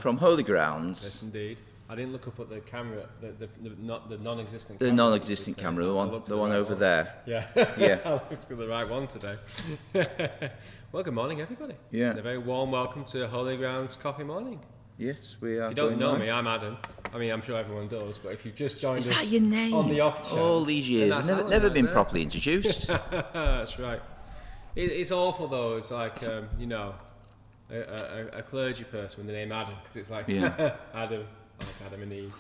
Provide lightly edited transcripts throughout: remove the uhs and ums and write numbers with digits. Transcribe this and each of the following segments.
from Holy Grounds. Yes, indeed. I didn't look up at the camera, the non-existent. The non-existent camera, the one over there. Yeah. Yeah. I looked for the right one today. Well, good morning, everybody. Yeah. And a very warm welcome to Holy Grounds Coffee Morning. Yes, we are. If you don't know me, I'm Adam. I mean, I'm sure everyone does, but if you've just joined us, is that your name? On the off chance, all these years, never been properly introduced. That's right. It's awful though. It's like a clergy person with the name Adam, because it's like Adam. Like Adam and Eve.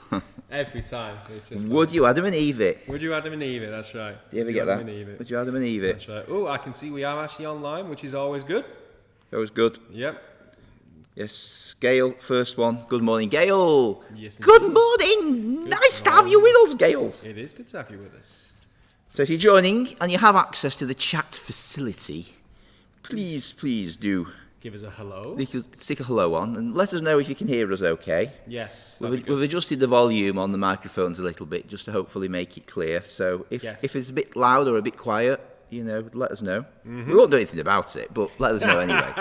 Every time. It's just Would you Adam and Eve it? Would you Adam and Eve it? That's right. Do you ever get that? Would you Adam and Eve it? That's right. Oh, I can see we are actually online, which is always good. Always good. Yep. Yes, Gail, first one. Good morning, Gail. Yes, good morning. Good nice to have you with us, Gail. It is good to have you with us. So if you're joining and you have access to the chat facility, please do give us a hello. Stick a hello on and let us know if you can hear us okay. Yes. We've adjusted the volume on the microphones a little bit just to hopefully make it clear. So if it's a bit loud or a bit quiet, let us know. Mm-hmm. We won't do anything about it, but let us know anyway.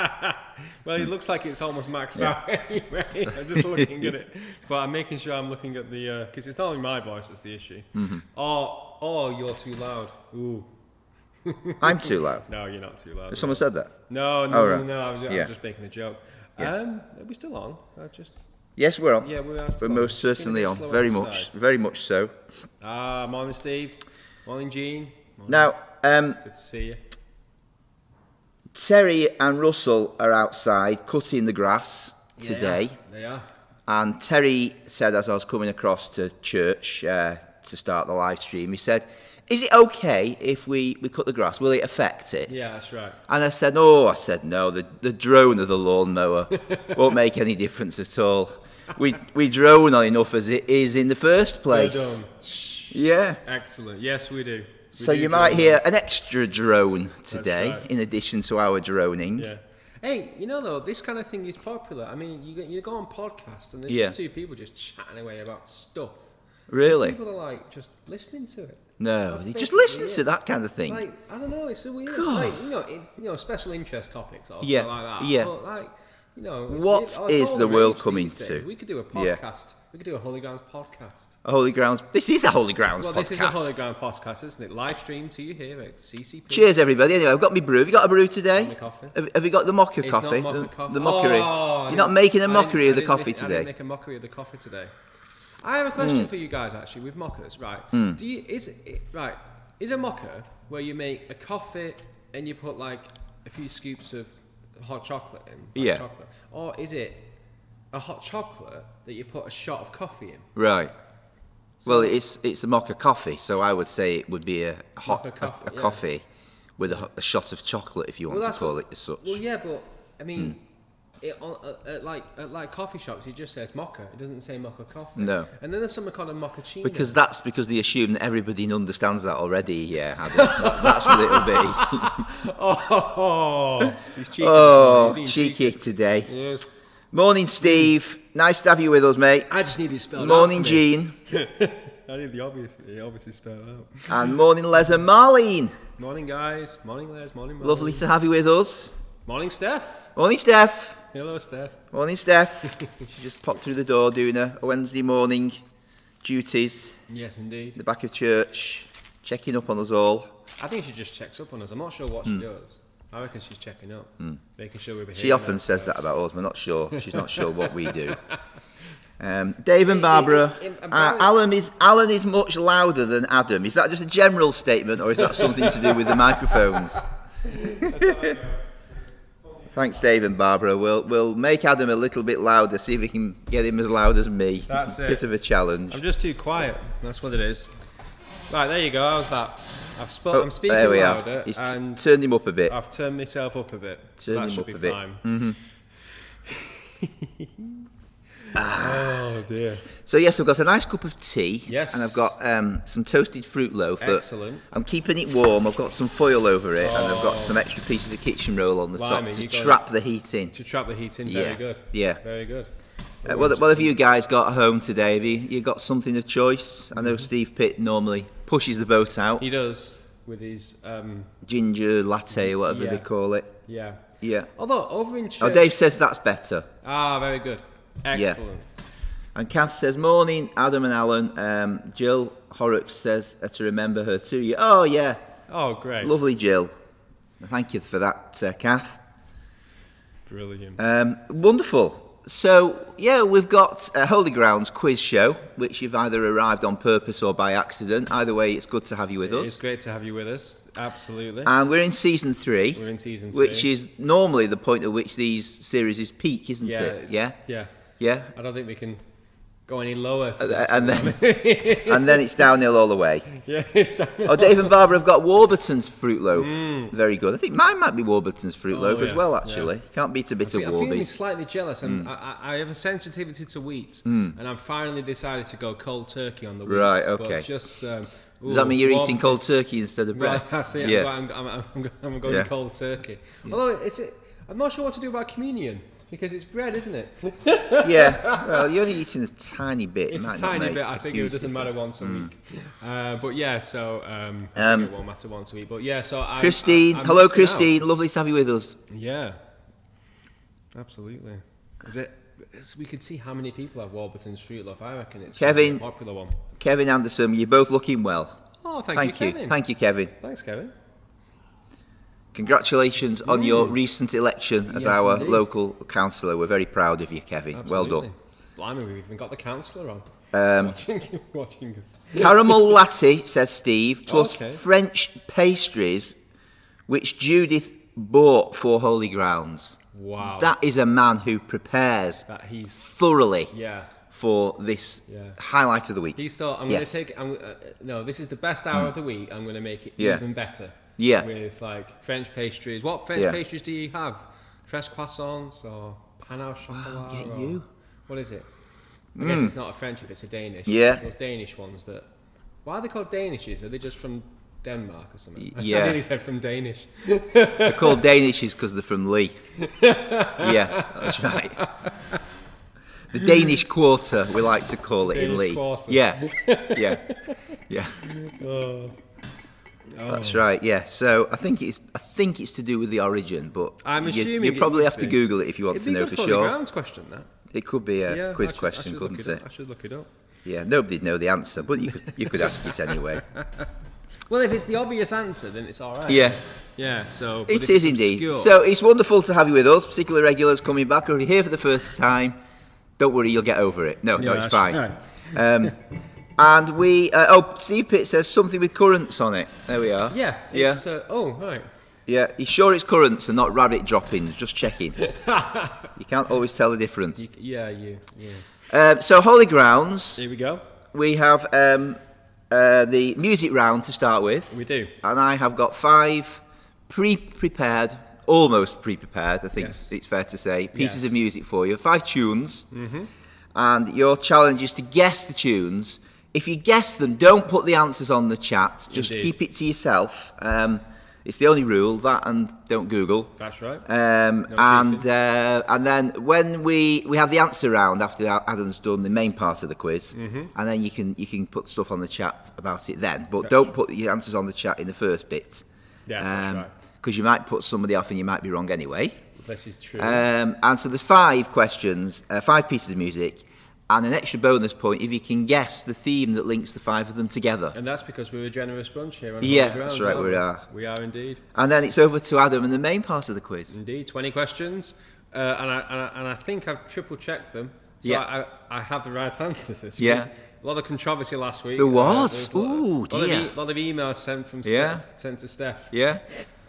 Well, it looks like it's almost maxed out anyway. I'm just looking at it. But I'm making sure I'm looking at the... because it's not only my voice that's the issue. Mm-hmm. Or you're too loud. Ooh. I'm too loud. No, you're not too loud. Has someone said that? No. I'm just making a joke. Yeah. Are we still on? Yes, we're on. Yeah, we are. We're most certainly on. Very much so. Morning, Steve. Morning, Jean. Morning. Now, good to see you. Terry and Russell are outside cutting the grass today. They are. And Terry said, as I was coming across to church to start the live stream, he said, is it okay if we cut the grass? Will it affect it? Yeah, that's right. And I said, no, the drone of the lawnmower won't make any difference at all. We drone on enough as it is in the first place. Yeah. Excellent. Yes, we do. So you might hear an extra drone today, in addition to our droning. Yeah. Hey, though, this kind of thing is popular. I mean, you go on podcasts and there's just two people just chatting away about stuff. Really? People are like just listening to it. No, they just listen to that kind of thing. Like, I don't know, it's so weird. God. Like, it's special interest topics or yeah. something like that. Yeah. But like, what is the world coming to? We could do a podcast. Yeah. We could do a Holy Grounds podcast. A Holy Grounds. This is a Holy Grounds podcast. Well, this is a Holy Grounds podcast, isn't it? Live stream to you here at CCP. Cheers, everybody. Anyway, I've got my brew. Have you got a brew today? My coffee. Have you got the mocha coffee? It's not mocha coffee. The mockery. You're not making a mockery of the coffee today. I didn't make a mockery of the coffee today. I have a question for you guys, actually, with mochas, right? Is a mocha where you make a coffee and you put like a few scoops of hot chocolate in? Chocolate, or is it a hot chocolate that you put a shot of coffee in? Right. So, well, it's a mocha coffee, so I would say it would be a hot coffee with a shot of chocolate, if you want to call it as such. Well, yeah, but I mean, at like coffee shops, it just says mocha. It doesn't say mocha coffee. No. And then there's something called a mochaccino. Because they assume that everybody understands that already. Yeah, Adam. That's what it'll be. He's cheeky. Cheeky today. Yes. Morning, Steve. Nice to have you with us, mate. I just need it spelled out. Morning, Jean. I need the obviously spelled out. And morning, Les and Marlene. Morning, guys. Morning, Les. Morning, Marlene. Lovely to have you with us. Morning, Steph. Morning, Steph. Hello, Steph. Morning, Steph. She just popped through the door doing a Wednesday morning duties. Yes, indeed. In the back of church, checking up on us all. I think she just checks up on us. I'm not sure what she does. I reckon she's checking up, making sure we're behaving. She often says that about us. We're not sure. She's not sure what we do. Dave and Barbara. Alan is much louder than Adam. Is that just a general statement, or is that something to do with the microphones? Thanks, Dave and Barbara. We'll make Adam a little bit louder, see if we can get him as loud as me. That's it. Bit of a challenge. I'm just too quiet. That's what it is. Right, there you go. How's that? I'm speaking there we louder. He's and turned him up a bit. I've turned myself up a bit. Turned him up a bit. Fine. Mm-hmm. Oh dear. So yes, I've got a nice cup of tea. Yes. And I've got some toasted fruit loaf. Excellent. I'm keeping it warm. I've got some foil over it, and I've got some extra pieces of kitchen roll on the top to trap the heat in. To trap the heat in. Very good. Yeah. Very good. What have you guys got at home today? Have you got something of choice? I know Steve Pitt normally pushes the boat out. He does, with his ginger latte or whatever they call it. Yeah. Yeah. Although over in church. Oh, Dave says that's better. Ah, very good. Excellent. And Kath says, morning, Adam and Alan. Jill Horrocks says to remember her too. Oh, yeah. Oh, great. Lovely, Jill. Thank you for that, Kath. Brilliant. Wonderful. So, yeah, we've got a Holy Grounds quiz show, which you've either arrived on purpose or by accident. Either way, it's good to have you with us. It's great to have you with us. Absolutely. And we're in season 3. We're in season 3. Which is normally the point at which these series peak, isn't it? Yeah. Yeah. I don't think we can go any lower. And then it's downhill all the way. Yeah, it's downhill. Oh, Dave and Barbara have got Warburton's fruit loaf. Very good. I think mine might be Warburton's fruit loaf as well, actually. Can't beat a bit of I'm feeling Warby's. slightly jealous, and I have a sensitivity to wheat, and I've finally decided to go cold turkey on the wheat. Right, okay. But just, Does that mean you're eating cold turkey instead of bread? Well, that's it. Yeah. I'm going cold turkey. Although I'm not sure what to do about communion. Because it's bread, isn't it? Yeah, well, you're only eating a tiny bit. It's a tiny bit. I think it doesn't matter once a week. But yeah, so I think it won't matter once a week. But yeah, so Christine, I'm hello, missing Christine. Lovely to have you with us. out. Yeah, absolutely. We could see how many people have Warburton's fruit loaf. I reckon it's Kevin, a popular one. Kevin Anderson, you're both looking well. Oh, thank you, Kevin. Thank you, Kevin. Thanks, Kevin. Congratulations on your recent election as our local councillor. We're very proud of you, Kevin. Absolutely. Well done. Blimey, we've even got the councillor on. Watching us. Caramel latte, says Steve, plus French pastries, which Judith bought for Holy Grounds. Wow. That is a man who prepares thoroughly for this highlight of the week. He's thought, I'm going to take... this is the best hour of the week. I'm going to make it even better. Yeah. With like French pastries. What French pastries do you have? Fresh croissants or pan au chocolat? Get you. What is it? I guess it's not a French if it's a Danish. Yeah. Those Danish ones that... Why are they called Danishes? Are they just from Denmark or something? Yeah. I nearly said from Danish. They're called Danishes because they're from Lee. Yeah, that's right. The Danish Quarter, we like to call it in Lee. Quarter. Yeah. That's right. Yeah. So I think it's to do with the origin, but I'm assuming you probably have to Google it if you want to know for sure. It'd be a grounds question, that. It could be a quiz question, couldn't it? I should look it up. Yeah, nobody'd know the answer, but you could ask it anyway. Well, if it's the obvious answer, then it's all right. Yeah. Yeah, so... It is indeed. So it's wonderful to have you with us, particularly regulars coming back, or if you're here for the first time, don't worry, you'll get over it. No, it's fine. Right. And we... Steve Pitt says something with currants on it. There we are. Yeah. It's, right. Yeah, he's sure it's currants and not rabbit droppings, just checking. You can't always tell the difference. So, Holy Grounds. Here we go. We have the music round to start with. We do. And I have got 5 pre-prepared, almost pre-prepared, I think it's fair to say, pieces of music for you. 5 tunes. Mm-hmm. And your challenge is to guess the tunes. If you guess them, don't put the answers on the chat. Just keep it to yourself. It's the only rule, that and don't Google. That's right. And then when we have the answer round after Adam's done the main part of the quiz, and then you can put stuff on the chat about it then. But don't put the answers on the chat in the first bit. Yes, that's right. Because you might put somebody off and you might be wrong anyway. This is true. And so there's 5 questions, 5 pieces of music, and an extra bonus point if you can guess the theme that links the 5 of them together. And that's because we're a generous bunch here. That's right, we are. We are indeed. And then it's over to Adam and the main part of the quiz. Indeed, 20 questions, and I think I've triple checked them. So I have the right answers this week. A lot of controversy last week. There was. A lot of emails sent from sent to Steph. Yeah.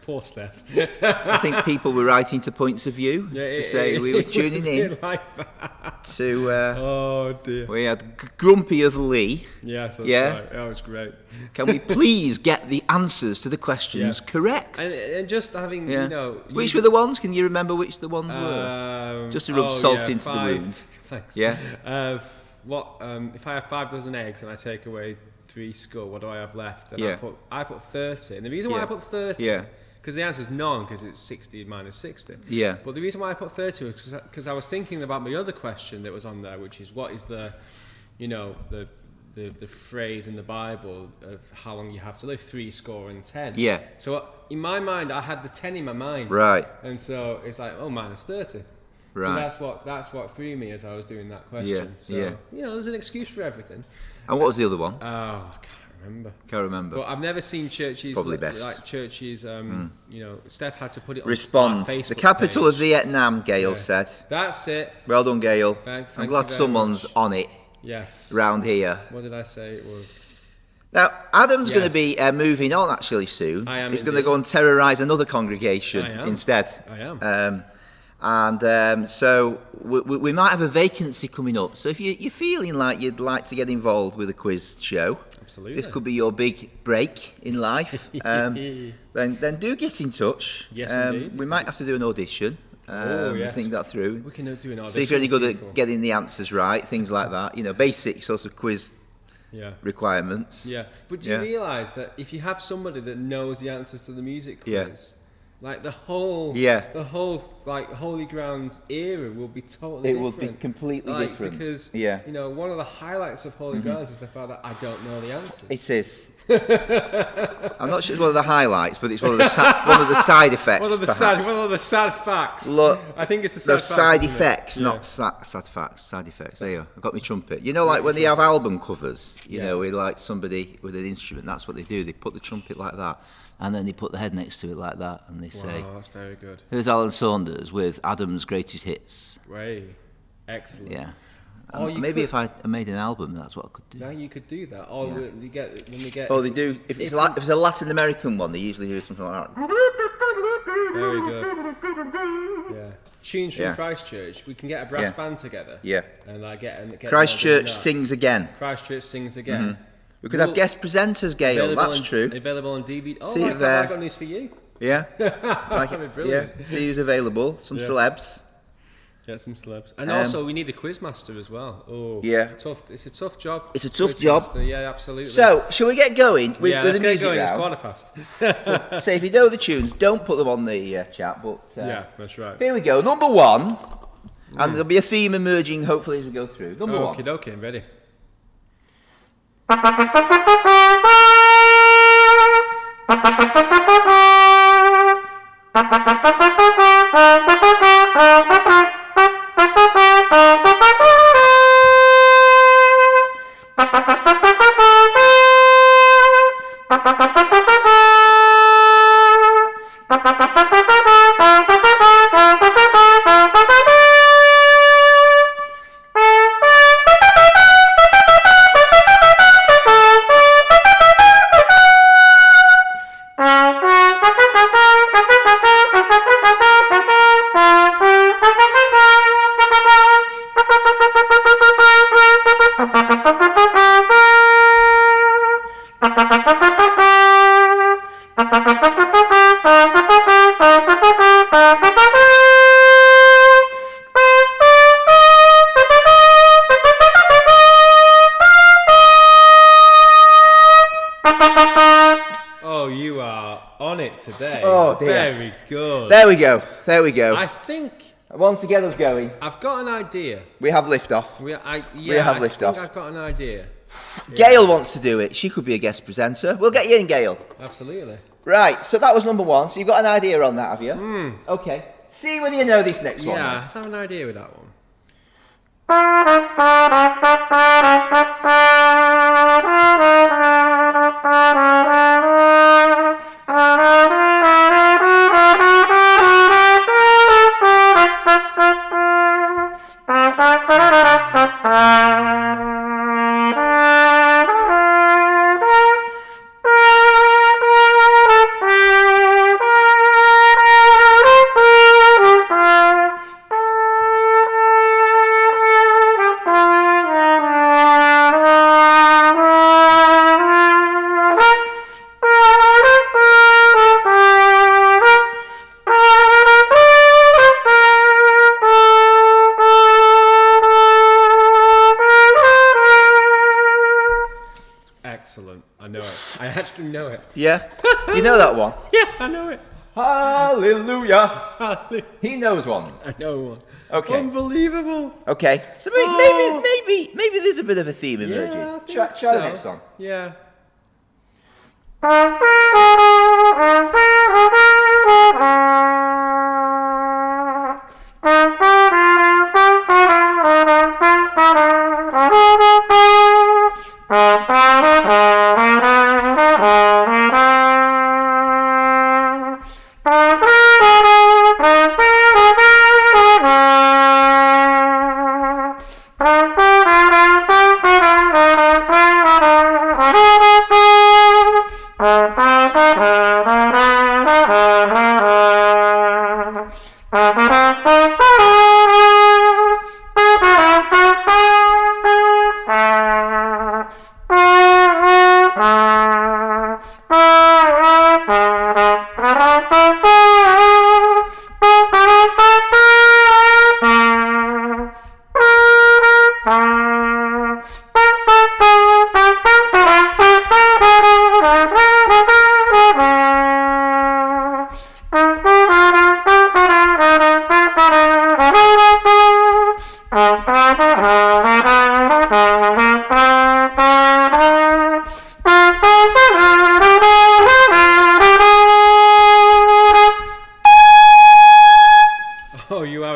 Poor Steph. I think people were writing to points of view to say we were tuning in. Like that. To oh dear. We had Grumpy of Lee. Yes, that's right. That was great. Can we please get the answers to the questions correct? And just having which were the ones? Can you remember which the ones were? Just to rub salt into 5. the wound. Thanks. Yeah. If I have 5 dozen eggs and I take away 3 skull, what do I have left? And I put 30. And the reason why I put 30 because the answer is none, because it's 60 minus 60. Yeah. But the reason why I put 30 was because I was thinking about my other question that was on there, which is what is the phrase in the Bible of how long you have to live, 3 score and 10. Yeah. So in my mind, I had the 10 in my mind. Right. And so it's like, minus 30. Right. So that's what threw me as I was doing that question. So, there's an excuse for everything. And what was the other one? Oh, I can't remember. But I've never seen churches Probably best. like churches. Steph had to put it on Respond. our Facebook The capital page. of Vietnam, Gail said. That's it. Well done, Gail. Thank I'm you glad very someone's much. on it Yes. round here. What did I say it was? Now, Adam's going to Yes. be moving on actually soon. I am He's going to indeed. go and terrorise another congregation I am. instead. I am. So we might have a vacancy coming up. So if you're feeling like you'd like to get involved with a quiz show, Absolutely. this could be your big break in life, then do get in touch. Yes, indeed. We might have to do an audition. Yes. Think that through. We can do an audition. See if you're any good with people. at getting the answers right, things like that. Basic sorts of quiz requirements. Yeah, but do you realise that if you have somebody that knows the answers to the music quiz, like the whole like Holy Grounds era will be totally different. It will be completely different. Because one of the highlights of Holy Grounds is the fact that I don't know the answers. It is. I'm not sure it's one of the highlights, but it's one of the side effects. One of the sad facts. Look, I think it's the sad facts. Side effects, not sad facts. Side effects. There you go. I've got my trumpet. Like when they have album covers, with like somebody with an instrument, that's what they do. They put the trumpet like that, and then they put the head next to it like that, and they say, "Wow, that's very good." Here's Alan Saunders with Adam's greatest hits. Right. Excellent. Yeah. Or Maybe if I made an album, that's what I could do. Now you could do that. Or when they get. Oh, they do. If it's a Latin American one, they usually do something like that. Very good. Yeah. Tunes from Christ Church. We can get a brass band together. Yeah. And I get Christ Church sings again. Christ Church sings again. Mm-hmm. We could have guest presenters, Gail. That's true. Available on DVD. Oh, See if, I've got news for you. Yeah. That'd be brilliant. Yeah. See who's available. Some celebs. Get some celebs. And also, we need a quizmaster as well. Oh, yeah. It's a tough job. It's a tough job. Yeah, absolutely. So, shall we get going with the music going. round? It's 1:15. So if you know the tunes, don't put them on the chat. But yeah, that's right. Here we go. Number one. And there'll be a theme emerging, hopefully, as we go through. Number one. Okie dokie, I'm ready. Oh, you are on it today. Oh, dear. Very good. There we go. There we go. I think One to get us going. I've got an idea. We have liftoff. I have liftoff. think I've got an idea. Gail wants to do it. She could be a guest presenter. We'll get you in, Gail. Absolutely. Right, so that was number one. So you've got an idea on that, have you? Okay. See whether you know this next one. Yeah, let's have an idea with that one. Excellent. I know it. I actually know it. Yeah? You know that one? Yeah, I know it. Hallelujah. He knows one. I know one. Okay. Unbelievable. Okay. So maybe there's a bit of a theme emerging. Yeah, I think Try so. the next one. Yeah.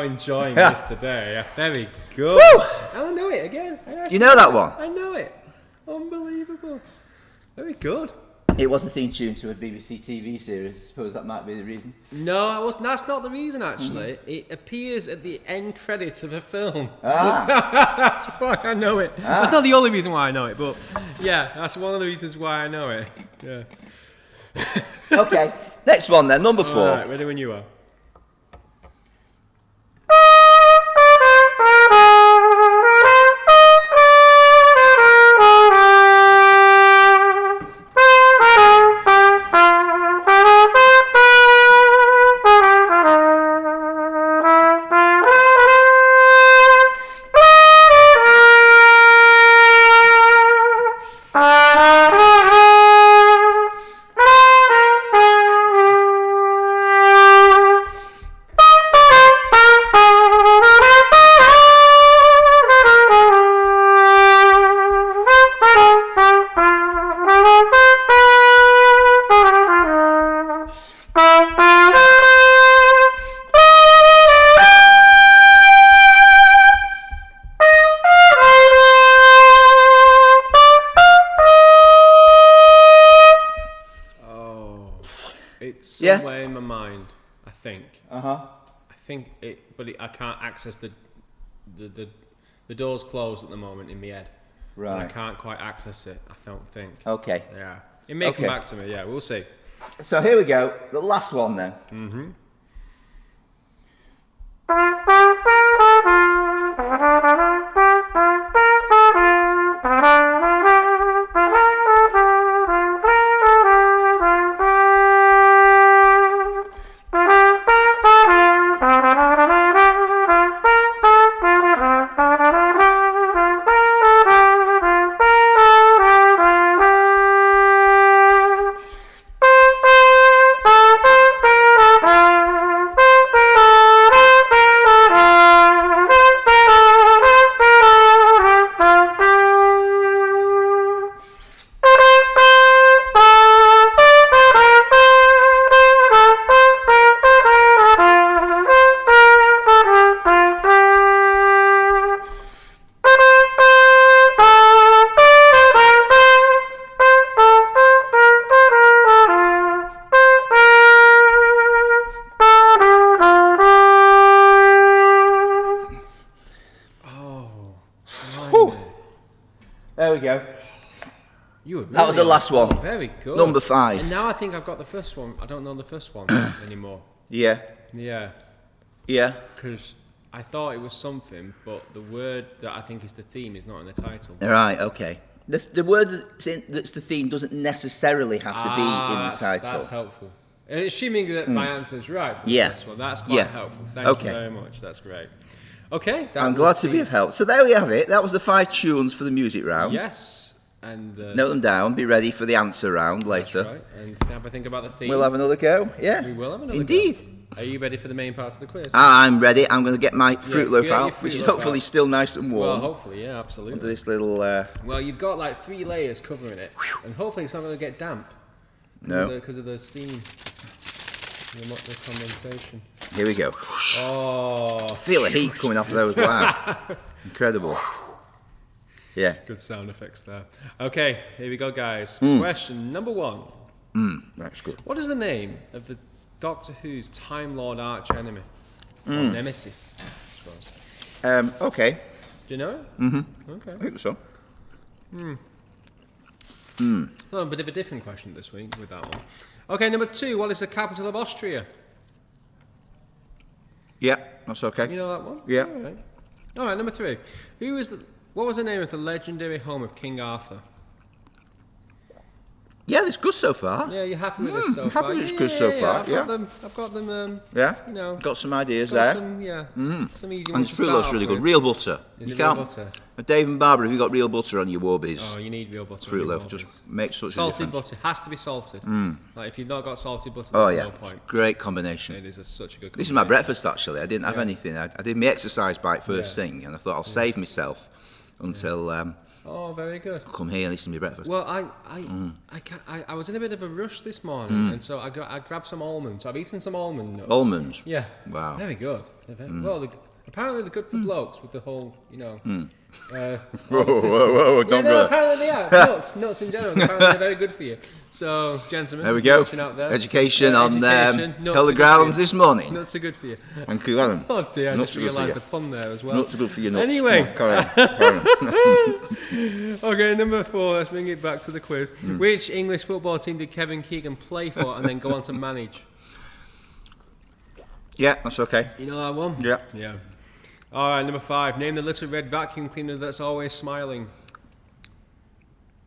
Enjoying this today. Very good. Woo! I know it again. Do you know that one? I know it. Unbelievable. Very good. It was the theme tune to a BBC TV series. I suppose that might be the reason. No, that's not the reason, actually. It appears at the end credits of a film. Ah. That's why I know it. Ah. That's not the only reason why I know it, but yeah, that's one of the reasons why I know it. Yeah. Okay, next one then, number 4. All right, ready when you are. Somewhere in my mind, I think. I think it, but I can't access the door's closed at the moment in my head. Right. I can't quite access it. I don't think. Okay. Yeah. It may come back to me. Yeah, we'll see. So here we go. The last one then. There we go. That was the last one. Very good. Number 5. And now I think I've got the first one. I don't know the first one anymore. Yeah. Yeah. Yeah. Because I thought it was something, but the word that I think is the theme is not in the title. Right, okay. The word that's the theme doesn't necessarily have to be in the title. That's helpful. Assuming that my answer is right for the first one, that's quite helpful. Thank you very much. That's great. Okay. I'm glad to be of help. So there we have it. That was the 5 tunes for the music round. Yes. And note them down. Be ready for the answer round later. That's right. And have a think about the theme. We'll have another go. Yeah. We will have another Indeed. go. Are you ready for the main part of the quiz? I'm ready. I'm going to get my Fruit Loaf out, which is hopefully still nice and warm. Well, hopefully, yeah, absolutely. Under this little... Well, you've got like 3 layers covering it. And hopefully it's not going to get damp. Because of the steam. The condensation. Here we go. Oh. Feel the heat coming off those. Wow. Incredible. Yeah. Good sound effects there. Okay, here we go, guys. Question number 1. That's good. What is the name of the Doctor Who's Time Lord arch enemy? Or nemesis, I suppose. Okay. Do you know it? Okay. I think so. Well, a bit of a different question this week with that one. Okay, number 2. What is the capital of Austria? Yeah, that's okay. You know that one? Yeah. All right, number 3. What was the name of the legendary home of King Arthur? Yeah, it's good so far. Yeah, you're happy with this so far? Happy with it's good so far. I've got them. Yeah. You know, got some ideas there. Some easy and ones. the Fruit Loaf's really good. Real butter. Is you it can't. Real butter? Dave and Barbara, have you got real butter on your Warbies? Oh, you need real butter. Fruit on your loaf, Warbies. just make such a Salted difference. butter has to be salted. Like if you've not got salted butter, Oh there's yeah, no point. great combination. It is such a good. This is my breakfast actually. I didn't have anything. I did my exercise bike first thing, and I thought I'll save myself until Oh, very good. come here and listen to my breakfast. Well, I was in a bit of a rush this morning, and so I grabbed some almonds. So I've eaten some almond nuts. Almonds. Yeah. Wow. Very good. They're very, well, apparently they're good for blokes with the whole, Whoa, don't go. Apparently they are. Nuts in general. Apparently they're very good for you. So, gentlemen, There we go. watching out there. Education on Nuts Hill are of Grounds good this morning. Nuts are good for you. Thank you, Adam. Oh dear, I Nuts just are good for realised you. the pun there as well. Nuts are good for your nuts. Anyway. Come on, carry on. Okay, number 4, let's bring it back to the quiz. Which English football team did Kevin Keegan play for and then go on to manage? Yeah, that's okay. You know that one? Yeah. Yeah. Alright, number 5. Name the little red vacuum cleaner that's always smiling.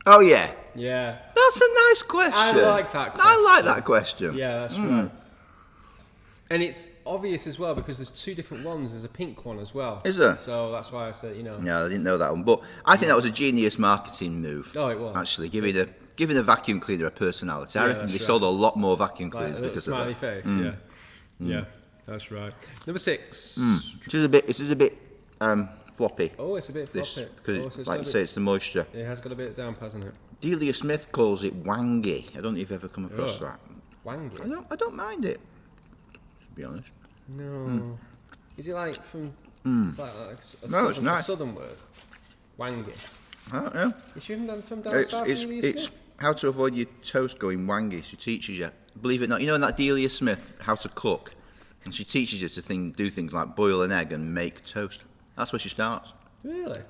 Oh yeah. Yeah. That's a nice question. I like that question. I like that question. Yeah, that's right. And it's obvious as well because there's 2 different ones. There's a pink one as well. Is there? So that's why I said, No, I didn't know that one, but I think that was a genius marketing move. Oh, it was. Actually, giving a vacuum cleaner a personality. I Yeah, reckon they that's sold a lot more vacuum like cleaners a little because smiley of that. face. Yeah, that's right. Number 6. It is a bit floppy. Oh, it's a bit This floppy. because, So it's like got you a say, bit- it's the moisture. it has got a bit of damp, hasn't it? Delia Smith calls it wangy. I don't know if you've ever come across Oh. that. Wangy. I don't mind it. To be honest. No. Is it like from? It's like a No, it's southern, nice. a southern word. Wangy. I don't know. Is she from down It's, south? it's, Delia it's Smith? how to avoid your toast going wangy. She teaches you. Believe it or not, you know in that Delia Smith how to cook, and she teaches you to do things like boil an egg and make toast. That's where she starts. Really?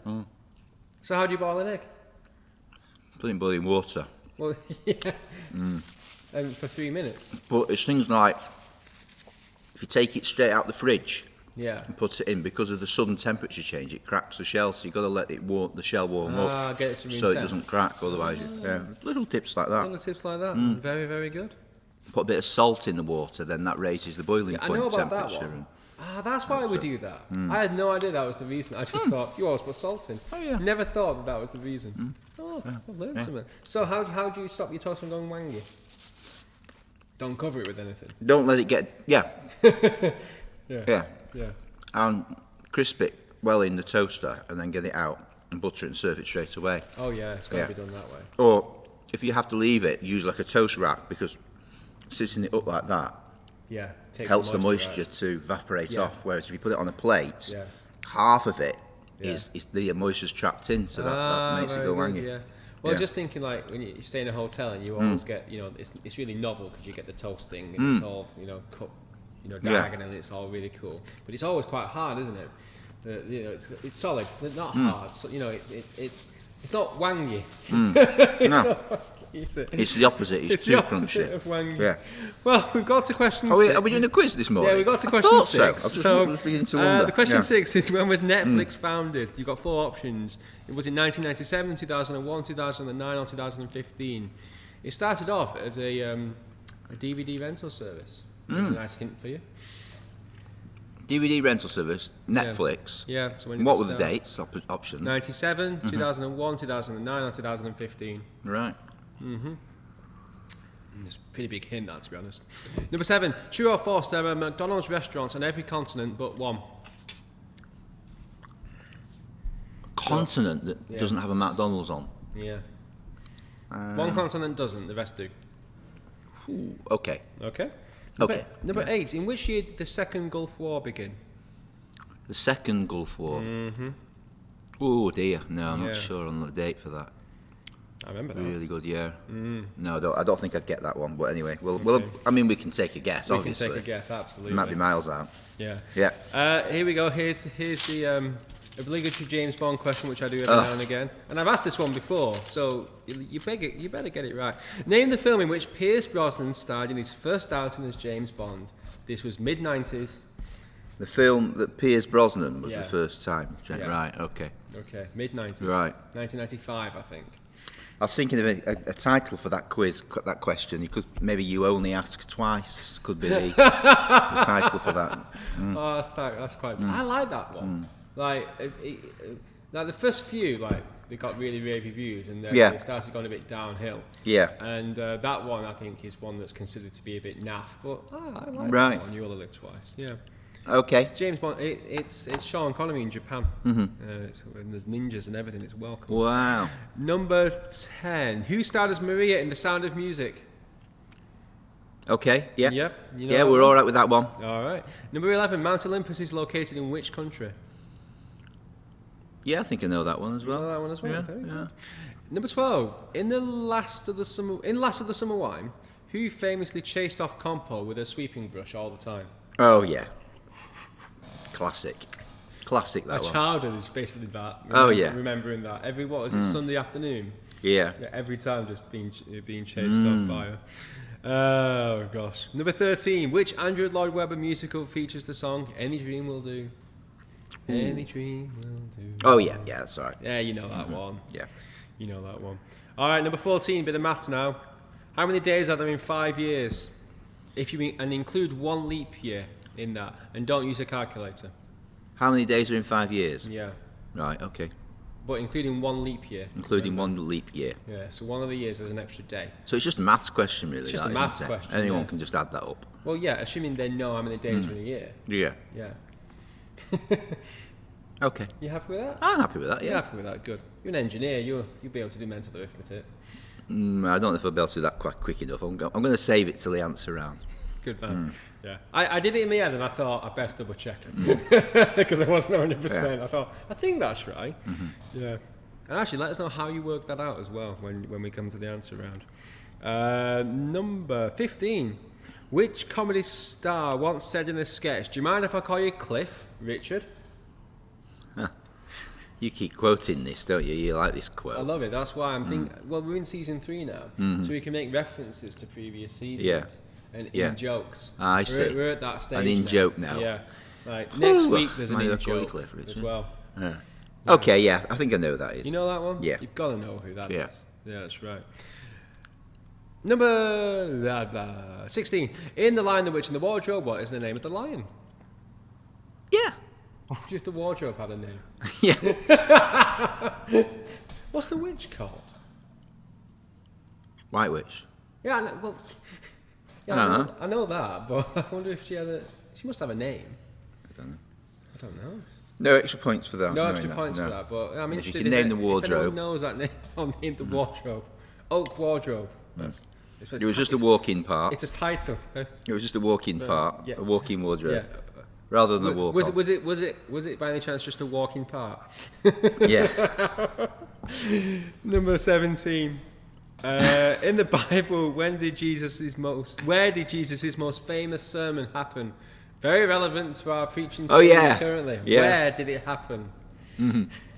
So how do you boil an egg? Put it in boiling water. Well, yeah. And for 3 minutes. But it's things like if you take it straight out the fridge Yeah. and put it in, because of the sudden temperature change, it cracks the shell. So you've got to let it the shell warm up, Get it to room so it temp. doesn't crack. Otherwise, little tips like that. Little tips like that. Very, very good. Put a bit of salt in the water, then that raises the boiling I point know about that temperature. one. That's why we do that. I had no idea that was the reason. I just thought you always put salt in. Oh, yeah. Never thought that was the reason. Oh, I've learned something. So how do you stop your toast from going wangy? Don't cover it with anything. Don't let it get Yeah. yeah, Yeah. and crisp it well in the toaster, and then get it out and butter it and serve it straight away. Oh yeah, it's got to be done that way. Or if you have to leave it, use like a toast rack, because sitting it up like that Yeah. Takes helps the out. moisture to evaporate Yeah. off. Whereas if you put it on a plate, Yeah. half of it Yeah. is the moisture's trapped in, so that makes it very go good, wangy. Yeah. Well, Yeah. just thinking like when you stay in a hotel and you always get, it's really novel because you get the toast thing and it's all, cut, diagonal and it's all really cool. But it's always quite hard, isn't it? It's solid, but not hard. So, it's not wangy. No, Is it? it's the opposite. It's too the opposite crunchy. of wangy. Yeah. Well, we've got to question Are 6. we doing a quiz this morning? Yeah, we got to I question thought 6. So. I was just beginning to wonder. The question Yeah. 6 is, when was Netflix founded? You've got 4 options. Was it 1997, 2001, 2009, or 2015? It started off as a DVD rental service. There's a nice hint for you. DVD rental service, Netflix. Yeah. So when What did were it the start? dates? Options. 97, 2001, 2009, or 2015. Right. It's a pretty big hint, that, to be honest. Number 7. True or false? There are McDonald's restaurants on every continent but one. Continent that Yeah. doesn't have a McDonald's on. Yeah. One continent doesn't. The rest do. Okay. Okay. Okay. Number 8. In which year did the Second Gulf War begin? The Second Gulf War. Oh dear. No, I'm Yeah. not sure on the date for that. I remember that. Really good year. No, I don't think I'd get that one. But anyway, we can take a guess. We obviously, can take a guess, absolutely. It might be miles out. Yeah. Yeah. Here we go. Here's the obligatory James Bond question, which I do every now and again. And I've asked this one before, so you better get it right. Name the film in which Pierce Brosnan starred in his first outing as James Bond. This was mid-90s. The film that Pierce Brosnan was Yeah. the first time. Yeah. Right. Okay. Okay, mid-90s. Right. 1995, I think. I was thinking of a title for that quiz, that question. Maybe you only ask twice. Could be the title for that. Oh, that's quite. I like that one. Like, Now the first few, like, they got really rave reviews, and then they started going a bit downhill. Yeah. And that one, I think, is one that's considered to be a bit naff, but I like Right. that one. You Only Live Twice. Yeah. Okay. It's James Bond. It's Sean Connery in Japan. And there's ninjas and everything. It's welcome. Wow. Number 10. Who starred as Maria in The Sound of Music? Okay. Yeah. Yep. You know Yeah, that we're one? all right with that one. All right. Number 11. Mount Olympus is located in which country? Yeah, I think I know that one as You know well. that one as well. Yeah, Very yeah. good. Number 12. In Last of the Summer Wine, who famously chased off Compo with a sweeping brush all the time? Oh yeah. Classic that My one. childhood is basically that. Oh, yeah. Remembering that every Sunday afternoon. Yeah. Every time just being chased off by her. Oh gosh. Number 13. Which Andrew Lloyd Webber musical features the song "Any Dream Will Do"? Any dream will do. Oh yeah, that's right. Yeah, you know that one. Yeah. You know that one. All right, number 14. Bit of maths now. How many days are there in 5 years? If you include one leap year in that, and don't use a calculator. How many days are in 5 years? Yeah. Right. Okay. But including one leap year. Including one leap year. Yeah, so one of the years is an extra day. So it's just a maths question, really. It's just that, a maths isn't it? question, Anyone yeah. can just add that up. Well, yeah, assuming they know how many days are in a year. Yeah. Yeah. Okay. You happy with that? I'm happy with that. You're Yeah. happy with that? Good. You're an engineer. You'll be able to do mental arithmetic. I don't know if I'll be able to do that quite quick enough. I'm going to save it till the answer round. Good man. Yeah. I did it in my head, and I thought I'd best double check it because I wasn't 100%. Yeah. I think that's right. Yeah. And actually, let us know how you work that out as well when we come to the answer round. Number 15. Which comedy star once said in a sketch, "Do you mind if I call you Cliff, Richard?" You keep quoting this, don't you? You like this I quote. love it. That's why I'm thinking. Well, we're in season 3 now, so we can make references to previous seasons and in jokes. I see. We're at that stage. An in-joke now. Yeah. Like next week there's an Mind if I call you in-joke Cliff, Richard? as well. Yeah. Okay, yeah, I think I know who that is. You know that one? Yeah. You've got to know who that is. Yeah. Yeah, that's right. Number 16. In The Lion, the Witch, and the Wardrobe, what is the name of the lion? Yeah. If the wardrobe had a name. Yeah. What's the witch called? White Witch. Yeah, I know, well, I I know that, but I wonder if she must have a name. I don't know. I don't know. No extra points for that. No knowing extra that, points no. for that, but I'm And if you interested can name the If wardrobe. anyone knows that name, I'll name the wardrobe. Oak Wardrobe. It was just a walk-in part. It's a title. Okay? It was just a walk-in part, yeah. a walk-in wardrobe, Yeah. rather than a walk-on. Was it by any chance just a walking part? Yeah. Number 17. In the Bible, where did Jesus' most famous sermon happen? Very relevant to our preaching series currently. Yeah. Where did it happen?